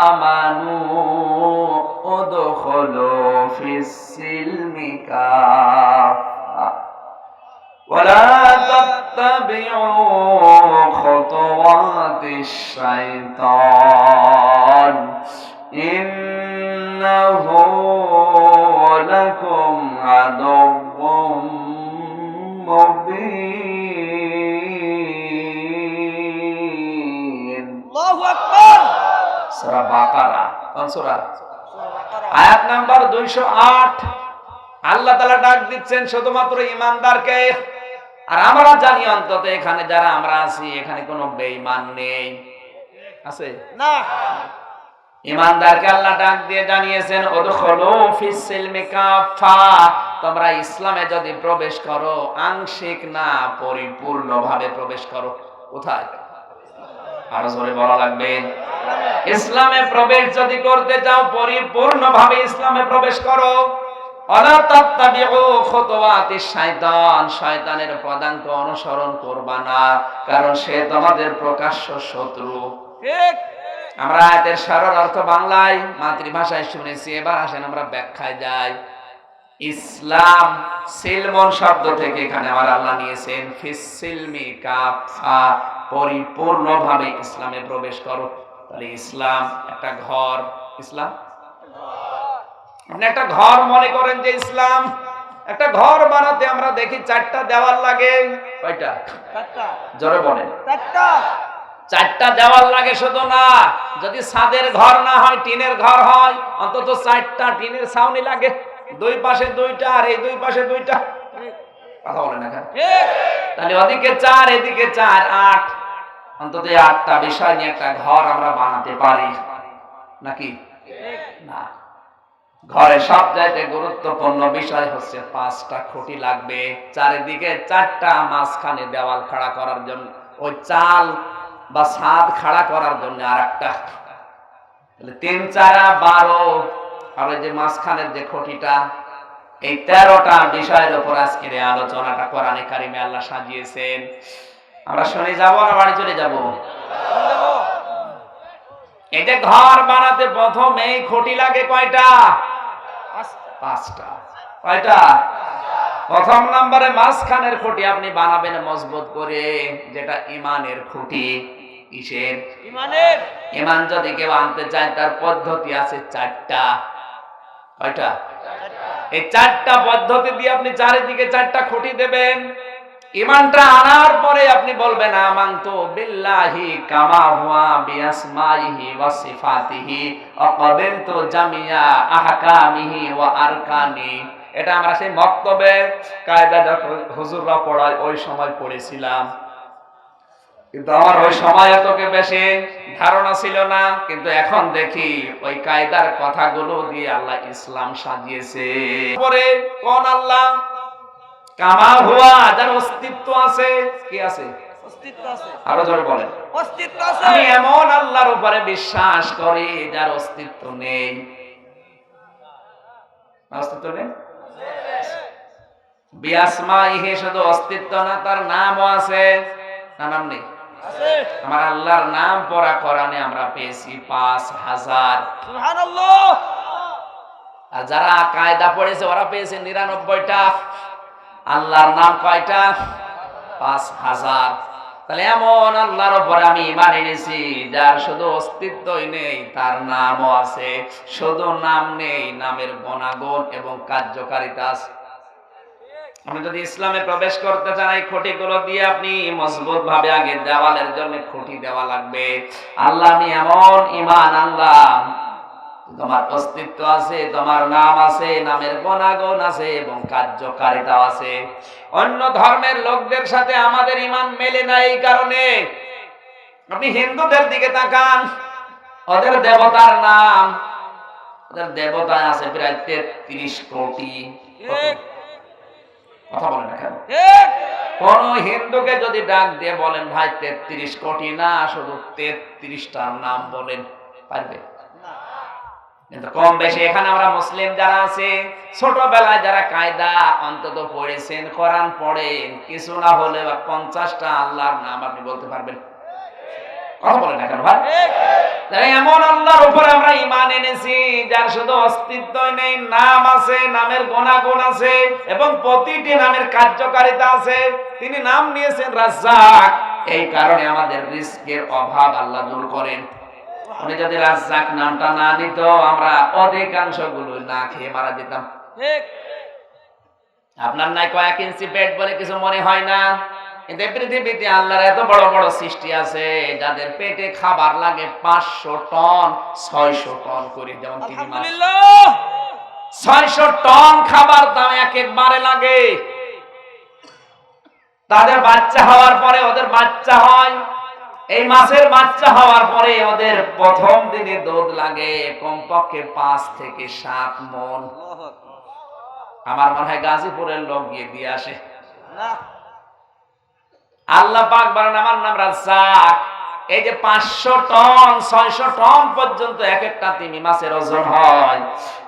আমানু উদখুলু ফিস-সিলমি কাফা ওয়া লা তাত্তাবিউ খুতুওয়াতিশ শাইতান ইন্নাহু লাকুম আদুউম মুবিন। আল্লাহু আকবার। সূরা বাকারা, কোন সূরা? আয়াত নাম্বার 208। আল্লাহ তাআলা ডাক দিচ্ছেন শুধুমাত্র ঈমানদারকে। আর আমরা জানি অন্তত এখানে যারা আমরা আছি, এখানে কোনো বেঈমান নেই, আছে না। ঈমানদারকে আল্লাহ ডাক দিয়ে জানিয়েছেন, উদখুলু ফিস-সিলমি কাফা, তোমরা ইসলামে যদি প্রবেশ করো, আংশিক না পরিপূর্ণভাবে প্রবেশ করো। কোথায়? আরো জোরে বলা লাগবে। ইসলামে প্রবেশ যদি করতে চাও, পরিপূর্ণভাবে ইসলামে প্রবেশ করো। ওয়ালা তাত্তাবিউ খুতুওয়াতিশ শাইতান, শয়তানের পদাঙ্ক অনুসরণ করবা না, কারণ সে তোমাদের প্রকাশ্য শত্রু। ঠিক। আমরা আয়াতের সরল অর্থ বাংলায় মাতৃভাষায় শুনেছি, এবার আসেন আমরা ব্যাখ্যায় যাই। ইসলাম সিলমন শব্দ থেকে এখানে আমার আল্লাহ নিয়েছেন ফিস-সিলমি কাফা, পরিপূর্ণভাবে ইসলামে প্রবেশ করো। তাহলে ইসলাম একটা ঘর। ইসলাম আপনি একটা ঘর মনে করেন যে ইসলাম একটা ঘর বানাতে আমরা দেখি 4টা দেওয়াল লাগে। কয়টা? 4টা। জোরে বলেন। 4টা। 4টা দেওয়াল লাগে শুধু না, যদি ছাদের ঘর না হয়, টিনের ঘর হয়, অন্তত 4টা টিনের ছাউনি লাগে। 2 পাশে 2টা আর এই 2 পাশে 2টা। কথা বলেন না কেন? তাহলে ওদিকে 4 এদিকে 4, 8। অন্তত 8টা বিষয় নিয়ে একটা ঘর আমরা বানাতে পারি নাকি? না। ঘরের সবচাইতে গুরুত্বপূর্ণ বিষয় হচ্ছে 5টা খুঁটি লাগবে, চারিদিকে 4টা, মাঝখানে দেওয়াল খাড়া করার জন্য, ওই চাল বা ছাদ খাড়া করার জন্য আরেকটা। 3 4 12, আর ওই যে মাঝখানের যে খুঁটিটা, এই 13টা বিষয়ের উপর আজকের এই আলোচনাটা কোরআনে কারিমে আল্লাহ সাজিয়েছেন। আমরা শুনে যাব না বাড়ি চলে যাব? এই যে ঘর বানাতে প্রথমেই খুঁটি লাগে কয়টা? 5টা। কয়টা? প্রথম নম্বরে মাঝখানের খুঁটি আপনি বানাবেন মজবুত করে, যেটা ঈমানের খুঁটি। কিসের? ইমানের। ঈমান যদি কেউ আনতে চায় তার পদ্ধতি আছে 4টা। কয়টা? এই 4টা পদ্ধতি দিয়ে আপনি চারিদিকে 4টা খুঁটি দেবেন। ঈমানটা আনার পরে আপনি বলবেন আমানতু বিল্লাহি কামা হুয়া বিআসমাইহি ওয়া সিফাতিহি আকাবিলতু জামিয়া আহকামিহি ওয়া আরকানি। এটা আমরা সেই মক্তবে কায়দা যখন হুজুররা পড়ায় ওই সময় পড়েছিলাম, কিন্তু আমার ওই সময় এতকে বেশি ধারণা ছিল না। কিন্তু এখন দেখি ওই কায়দার কথাগুলো দিয়ে আল্লাহ ইসলাম সাজিয়েছে। পরে কোন আল্লাহ? কামা হুয়া, যার অস্তিত্ব আছে। কি আছে? অস্তিত্ব আছে। আরো জোরে বলেন। অস্তিত্ব আছে। আমি এমন আল্লাহর উপরে বিশ্বাস করি যার অস্তিত্ব নেই। অস্তিত্ব নেই? বিআসমাইহি, শুধু অস্তিত্ব না, তার নামও আছে। না, নাম নেই? আছে। আমার আল্লাহর নাম পড়া কোরআনে আমরা পেয়েছি 5000। সুবহানাল্লাহ। আর যারা কায়দা পড়েছে ওরা পেয়েছে 99টা। আল্লাহর নাম কয়টা? 5000। তাহলে এমন আল্লাহর উপরে আমি ঈমান এনেছি যার শুধু অস্তিত্বই নেই, তার নামও আছে। শুধু নাম নেই, নামের গুণাগুণ এবং কার্যকারিতা আছে। আপনি যদি ইসলামে প্রবেশ করতে চান, এই খুঁটিগুলো দিয়ে আপনি মজবুত ভাবে আগে দেওয়ালের জন্য খুঁটি দেওয়া লাগবে। আল্লাহ, আমি এমন ঈমান আনলাম, তোমার অস্তিত্ব আছে, তোমার নাম আছে, নামের গুণাগুণ আছে এবং কার্যকারিতা আছে। অন্য ধর্মের লোকদের সাথে আমাদের ঈমান মেলে না। এই কারণে আপনি হিন্দুদের দিকে তাকান, ওদের দেবতার নাম, ওদের দেবতা আছে প্রায় 33 কোটি। কথা বলেন না কেন? কোন হিন্দুকে যদি ডাক দিয়ে বলেন ভাই 33 কোটি না, শুধু 33টার নাম বলেন, পারবে? কিন্তু কম বেশি এখানে আমরা মুসলিম যারা আছে, ছোটবেলায় যারা কায়দা অন্তত পড়েছেন, কোরআন পড়েন, কিছু না হলে 50টা আল্লাহর নাম আপনি বলতে পারবেন। কথা বলেন না কেন ভাই? এমন আল্লাহর উপর আমরা ঈমান এনেছি যার শুধু অস্তিত্বই নেই, নাম আছে, নামের গুণাগুণ আছে এবং প্রতিটি নামের কার্যকারিতা আছে। তিনি নাম নিয়েছেন রাজ্জাক। এই কারণে আমাদের রিজকের অভাব আল্লাহ দূর করেন। উনি যদি রাজ্জাক নামটা না নিত, আমরা অধিকাংশ গুলো না খেয়ে মারা যেতাম। আপনার নাই কয়েক ইঞ্চি পেট বলে কিছু মনে হয় না, কিন্তু পৃথিবীতে আল্লাহর এত বড় বড় সৃষ্টি আছে যাদের পেটে খাবার লাগে 500 টন 600 টন করে। যেমন তিনি মাছ, 600 টন খাবার দাম একবারে লাগে। তাদের বাচ্চা হওয়ার পরে ওদের বাচ্চা হয়, এই মাছের বাচ্চা হওয়ার পরে ওদের প্রথম দিনে দুধ লাগে কমপক্ষে 5 থেকে 7 মণ। আমার মনে হয় গাজীপুরের লোক গিয়ে দিয়ে আসে। আল্লাহ পাক বলেন আমার নাম রাজ্জাক। এই যে 500 টন 600 টন পর্যন্ত এক একটা তিমি মাছের ওজন হয়,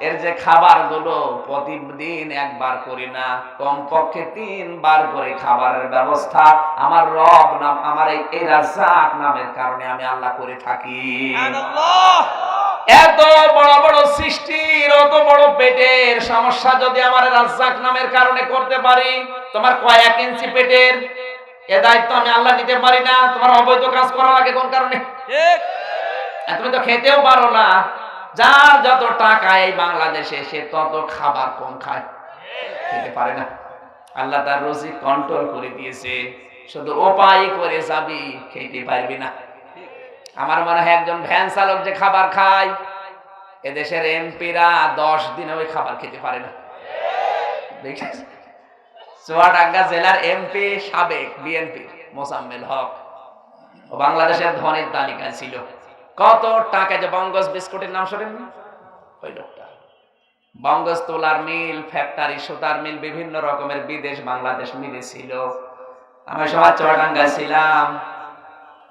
এর যে খাবার গুলো প্রতিদিন একবার করি না, কমপক্ষে 3 বার করে খাবারের ব্যবস্থা আমার রব নাম, আমার এই রাজ্জাক নামের কারণে আমি আল্লাহ করে থাকি। সুবহানাল্লাহ। এত বড় বড় সৃষ্টির অত বড় পেটের সমস্যা যদি আমার রাজ্জাক নামের কারণে করতে পারি, তোমার কয়েক ইঞ্চি পেটের এ দায়িত্ব আমি আল্লাহ নিতে পারি না? তোমার অবৈধ কাজ করা লাগে কোন কারণে? তুমি তো খেতেও পারো না। যার যত টাকা এই বাংলাদেশে, সে তত খাবার কম খায়, খেতে পারে না। আল্লাহ তার রুজি কন্ট্রোল করে দিয়েছে, শুধু উপায় করে যাবি, খেতে পারবি না। আমার মনে হয় একজন ভ্যান চালক যে খাবার খায়, এদেশের এমপিরা 10 দিনে ওই খাবার খেতে পারে না। দেখেছেন? চুয়াডাঙ্গা জেলার এমপি সাবেক বিএনপি মোসাম্মেল হক, ও বাংলাদেশের ধনীর তালিকায় ছিল। কত টাকা, যে বঙ্গজ বিস্কুটের নাম শোনেন না? ওই লোকটা বঙ্গজ তোলার মিল, ফ্যাক্টরি, সুতার মিল, বিভিন্ন রকমের বিদেশ বাংলাদেশ মিলে ছিল। আমি সময় চুয়াডাঙ্গায় ছিলাম।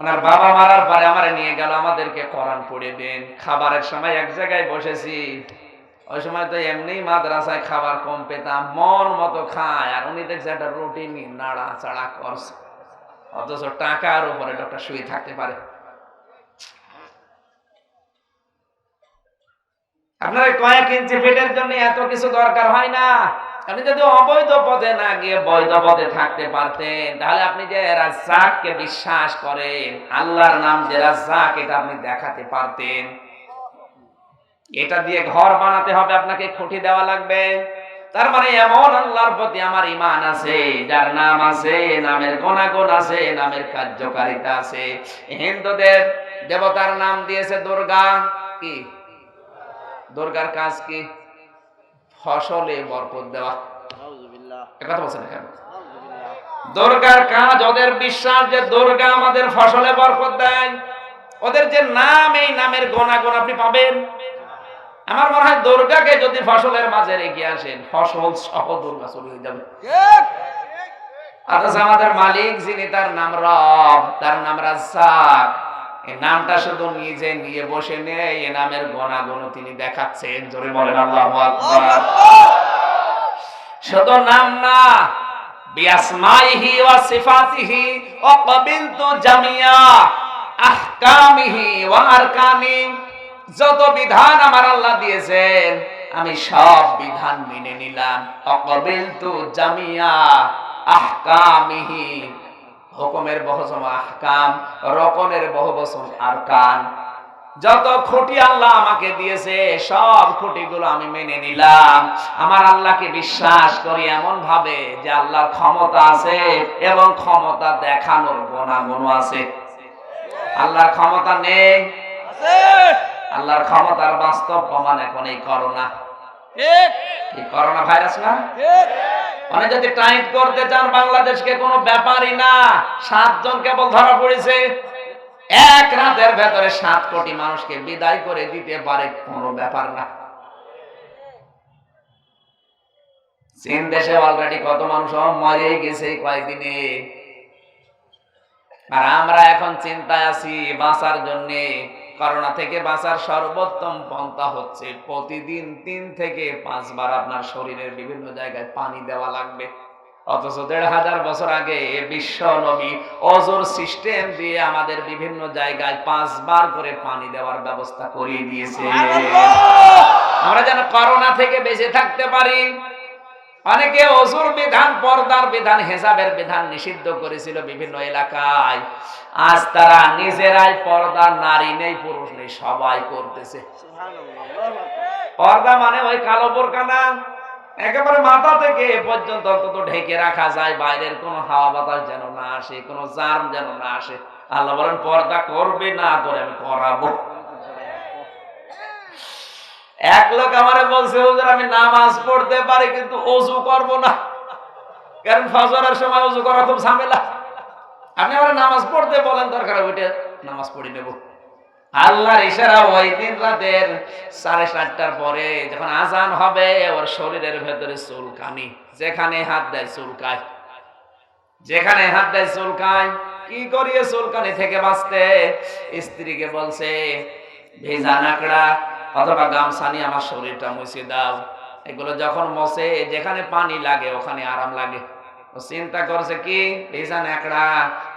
ওনার বাবা মারার পরে আমারে নিয়ে গেল, আমাদেরকে কোরআন পড়ে দেন। খাবারের সময় এক জায়গায় বসেছি, ওই সময় তো এমনি মাদ্রাসায় খাবার কম পেতাম, মন মতো খায়। আর উনি দেখছে একটা রুটি নিয়ে নাড়া চাড়া করছে, অথচ টাকার উপরে লোকটা শুয়ে থাকতে পারে। আপনার কয়েক ইঞ্চি পেটের জন্য এত কিছু দরকার হয় না। আপনি যদি অবৈধ পথে না গিয়ে বৈধ পথে থাকতে পারতেন, তাহলে আপনি যে রাজ্জাককে বিশ্বাস করেন, আল্লাহর নাম যে রাজ্জাক, এটা আপনি দেখাতে পারতেন। এটা দিয়ে ঘর বানাতে হবে, আপনাকে খুঁটি দেওয়া লাগবে। তার মানে এমন আল্লাহর প্রতি আমার ঈমান আছে, যার নাম আছে, নামের গুণাগুণ আছে, নামের কার্যকারিতা আছে। হিন্দুদের দেবতার নাম দিয়েছে দুর্গা। কি দুর্গার কাজ কি? ফসলে বরকত দেওয়া। কথা বলছেন কেন? দুর্গার কাজ, ওদের বিশ্বাস যে দুর্গা আমাদের ফসলে বরকত দেয়। ওদের যে নাম, এই নামের গুণাগুণ আপনি পাবেন। আমার মনে হয় দুর্গাকে যদি ফসলের মাঝে রেখে আসেন, ফসল সহ দুর্গা চলে যাবে। অথচ আমাদের মালিক যিনি, তার নাম রব, তার নাম রাজ্জাক, এই নামটা শুধু নিজে নিয়ে বসে নেই, এই নামের গুণাগুণ তিনি দেখাচ্ছেন। জোরে বলেন আল্লাহু আকবার। শুধু নাম না, বিআসমাইহি ওয়া সিফাতিহি ওয়া ক্বাবিলতু জামিয়া আহকামিহি ওয়া আরকানি। যত বিধান আমার আল্লাহ দিয়েছেন, আমি সব বিধান মেনে নিলাম। ক্বাবিলতু জামিয়া আহকামিহি, হুকুমের বহুবচন আহকাম, রকনের বহুবচন আরকান। যত খুঁটি আল্লাহ আমাকে দিয়েছে, সব খুঁটিগুলো আমি মেনে নিলাম। আমার আল্লাহকে বিশ্বাস করি এমন ভাবে যে আল্লাহর ক্ষমতা আছে এবং ক্ষমতা দেখানোর গুণাগুণ আছে। আল্লাহর ক্ষমতা নেই, আল্লাহর ক্ষমতার বাস্তব প্রমাণ এখন এই করোনা। এই করোনা ভাইরাস না? মানে যদি টাইট করতে চান বাংলাদেশকে, কোনো ব্যাপারই না। 7 জন কেবল ধরা পড়েছে। এক রাতের ভেতরে 7 কোটি মানুষকে বিদায় করে দিতে পারে, কোনো ব্যাপার না। চীন দেশে অলরেডি কত মানুষ মরে গেছে কয়েকদিনে। আর আমরা এখন চিন্তায় আছি বাঁচার জন্য। করোনা থেকে বাঁচার সর্বোত্তম পন্থা হচ্ছে প্রতিদিন 3 থেকে 5 বার আপনার শরীরের বিভিন্ন জায়গায় পানি দেওয়া লাগবে। অথচ 1500 বছর আগে বিশ্ব নবী অজুর সিস্টেম দিয়ে আমাদের বিভিন্ন জায়গায় 5 বার করে পানি দেওয়ার ব্যবস্থা করিয়ে দিয়েছে, আমরা যেন করোনা থেকে বেঁচে থাকতে পারি। অনেকে অজুর বিধান, পর্দার বিধান, হেজাবের বিধান নিষিদ্ধ করেছিল বিভিন্ন এলাকায়। আজ তারা নিজেরাই পর্দা, নারী নেই পুরুষ নেই, সবাই করতেছে। পর্দা মানে ওই কালো বোরকা না, একেবারে মাথা থেকে এ পর্যন্ত অন্তত ঢেকে রাখা যায়, বাইরের কোনো হাওয়া বাতাস যেন না আসে, কোনো জার্ম যেন না আসে। আল্লাহ বলেন পর্দা করবে না, তোরে আমি করাবো। এক লোক আমারে বলছে, হুজুর আমি নামাজ পড়তে পারি কিন্তু ওযু করব না, কারণ ফজরের সময় ওযু করা খুব ঝামেলা। আপনি আমার নামাজ পড়তে বলেন, দরকার ওইটা নামাজ পড়ে নেব। আল্লাহর ইশারা, ওই দিন রাতের 7:30টার পরে যখন আজান হবে, ওর শরীরের ভেতরে চুলকানি, যেখানে হাত দেয় চুলকায়, যেখানে হাত দেয় চুলকায়। কি করিয়ে চুলকানি থেকে বাঁচতে? স্ত্রীকে বলছে ভেজা নাকড়া অথবা গামছা নিয়ে আমার শরীরটা মুছে দাও। এগুলো যখন মোছে, যেখানে পানি লাগে ওখানে আরাম লাগে। ও চিন্তা করছে কি, ভেজা নাকড়া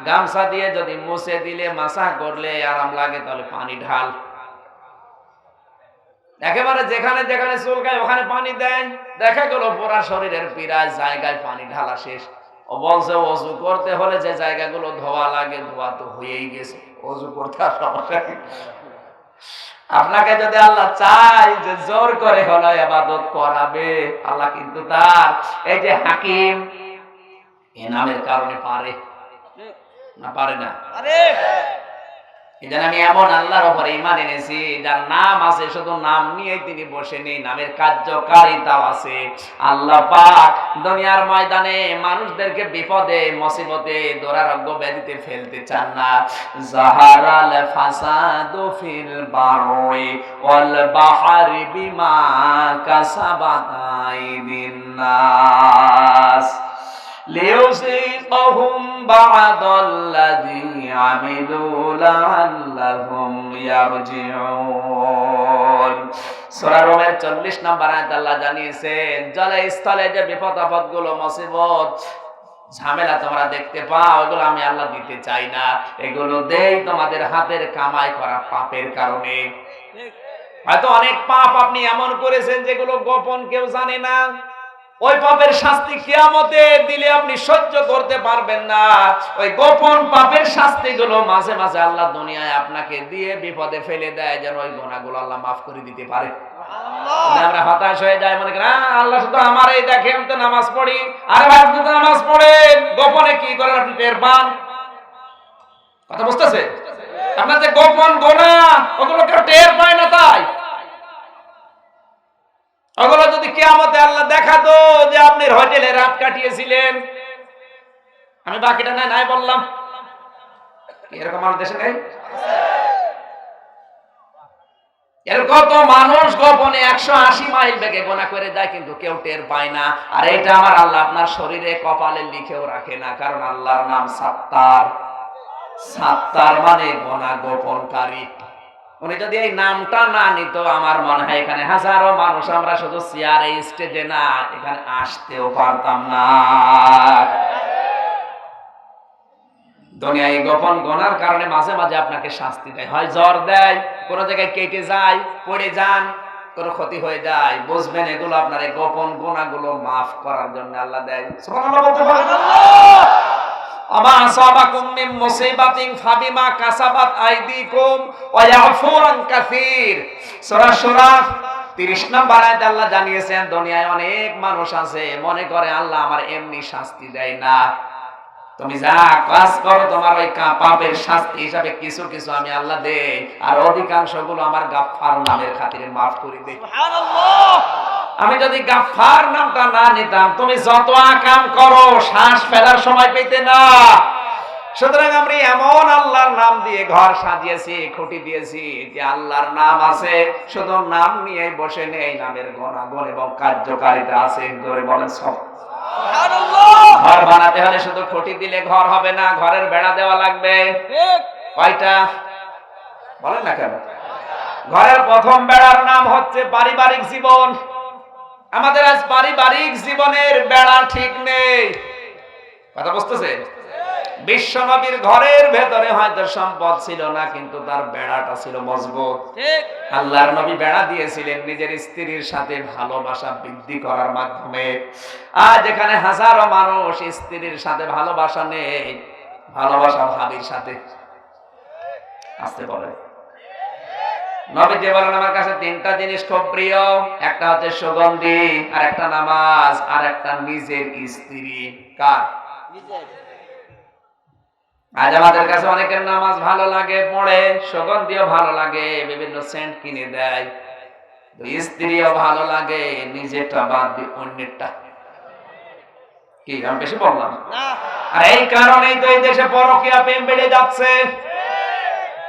গামছা দিয়ে যদি মুছে দিলে, মাসা করলে আরাম লাগে, তাহলে পানি ঢাল। একেবারে যেখানে যেখানে চুলকায় ওখানে পানি দেয়। দেখা গেল পুরা শরীরের পীড়ায় জায়গায় পানি ঢালা শেষ। ও বলছে ওযু করতে হলে যে জায়গাগুলো ধোয়া লাগে, ধোয়া তো হয়েই গেছে, ওযু করতে আর সমস্যা নেই। আপনাকে যদি আল্লাহ চায় যে জোর করে হলো ইবাদত করাবে, আল্লাহ কিন্তু তার এই যে হাকিম, এ নামের কারণে পারে না, পারে না। এজন্য আমি এমন আল্লাহর উপরে ঈমান এনেছি যার নাম আছে, শুধু নাম নিয়েই তিনি বসে নেই, নামের কার্যকারিতাও আছে। আল্লাহ পাক দুনিয়ার ময়দানে মানুষদেরকে বিপদে মুসিবতে দুরারোগ্য ব্যাধিতে ফেলতে চান না। যাহারাল ফাসাদু ফিল বাররি ওয়াল বাহরি বিমা কাসাবাত আইদিন নাস লিয়ুযীকাহুম বা'দাল্লাযী আমিলু লাআল্লাহুম ইয়ারজিউন। সূরা রুমের 40 নম্বর আয়াত আল্লাহ জানিয়েছেন, জলে স্থলে যে বিপদ আপদগুলো মুসিবত ঝামেলা তোমরা দেখতে পাও, এগুলো আমি আল্লাহ দিতে চাই না। এগুলো দেই তোমাদের হাতের কামাই করা পাপের কারণে। হয়তো অনেক পাপ আপনি এমন করেছেন যেগুলো গোপন কেউ জানে না, ওই পাপের শাস্তি কিয়ামতে দিলে আপনি সহ্য করতে পারবেন না। ওই গোপন পাপের শাস্তিগুলো মাঝে মাঝে আল্লাহ দুনিয়ায় আপনাকে দিয়ে বিপদে ফেলে দেয়, যেন ওই গুনাহগুলো আল্লাহ মাফ করে দিতে পারে। আমরা হতাশ হয়ে যাই, মনে করি আল্লাহ শুধু আমারই দেখে, আমি তো নামাজ পড়ি। আরে ভাই, আপনি তো নামাজ পড়েন, গোপনে কি করেন আপনি টের পান? কথা বুঝতেছে? আপনার যে গোপন গুনাহ, ওগুলো কেউ টের পায় না। তাই ওগুলো যদি কিয়ামতে আল্লাহ দেখাতো যে আপনি হোটেলে রাত কাটিয়েছিলেন, আমি বাকিটা নাই বললাম, এরকম আমার দেশে নেই? এর কত মানুষ গোপনে 180 মাইল বেগে গোনা করে যায়, কিন্তু কেউ টের পায় না। আর এটা আমার আল্লাহ আপনার শরীরে কপালে লিখেও রাখে না, কারণ আল্লাহর নাম সাত্তার। সাত্তার মানে গোনা গোপনকারী। উনি যদি এই নামটা না নিত, আমার মনে হয় এখানে হাজারো মানুষ আমরা শুধু চেয়ারে স্টেজে না, এখানে আসতেও পারতাম না। দুনিয়ায় গোপন গোনার কারণে মাঝে মাঝে আপনাকে শাস্তি দেয়, হয় জ্বর দেয়, কোন জায়গায় কেটে যায়, পড়ে যান, কোনো ক্ষতি হয়ে যায়, বুঝবেন এগুলো আপনার এই গোপন গুনাহগুলো মাফ করার জন্য আল্লাহ দেয়। সুবহানাল্লাহ বলতে পারেন? আমা আসাবাকুম মিন মুসিবাতিন ফাবিমা কাসাবাত আইদিকুম ওয়া ইয়াফু আন কাসীর। সূরা শূরা 30 নম্বর আয়াতে আল্লাহ জানিয়েছেন, দুনিয়ায় অনেক মানুষ আছে মনে করে আল্লাহ আমার এমনি শাস্তি দেয় না, তুমি যা কাজ করো তোমার ওই পাপের শাস্তি হিসাবে কিছু কিছু আমি আল্লাহ দেই, আর অধিকাংশগুলো আমার গাফফার নামের খাতিরে মাফ করে দেই। সুবহানাল্লাহ। আমি যদি গাফফার নামটা না নিতাম, তুমি যত কাম করো শ্বাস ফেলার সময় পেতে না। সুতরাং আমরা এমন আল্লাহর নাম দিয়ে ঘর সাজিয়েছি, খুঁটি দিয়েছি যে আল্লাহর নাম আছে, শুধু নাম নিয়ে বসে নেই, নামের গুণাগুণ এবং কার্যকারিতা আছে। জোরে বলেন সুবহানাল্লাহ। ঘর বানাতে হলে শুধু খুঁটি দিলে ঘর হবে না, ঘরের বেড়া দেওয়া লাগবে। ঠিক। কয়টা বলেন না কেন? ঘরের প্রথম বেড়ার নাম হচ্ছে পারিবারিক জীবন। আমাদের আজ পারিবারিক জীবনের বেড়া ঠিক নেই। কথা বুঝতেছে? বিশ্ব নবীর ঘরের ভেতরে হয়তো সম্পদ ছিল না, কিন্তু তার বেড়াটা ছিল মজবুত। ঠিক। আল্লাহর নবী বেড়া দিয়েছিলেন নিজের স্ত্রীর সাথে ভালোবাসা বৃদ্ধি করার মাধ্যমে। আজ এখানে হাজারো মানুষ স্ত্রীর সাথে ভালোবাসা নেই, ভালোবাসা ভাবির সাথে। আসতে বলে নবী যে বলেন, আমার কাছে তিনটা জিনিস খুব প্রিয়, একটা হচ্ছে সুগন্ধি, আর একটা নামাজ, আর একটা নিজের স্ত্রী। কার? আজ আমাদের কাছে অনেকের নামাজ ভালো লাগে, পড়ে, সুগন্ধিও ভালো লাগে, বিভিন্ন সেন্ট কিনে দেয়, স্ত্রীও ভালো লাগে, নিজেরটা বাদ দিয়ে অন্যেরটা। কি আমি বেশি বললাম? না। আর এই কারণেই তো এই দেশে পরকীয়া প্রেম বেড়ে যাচ্ছে।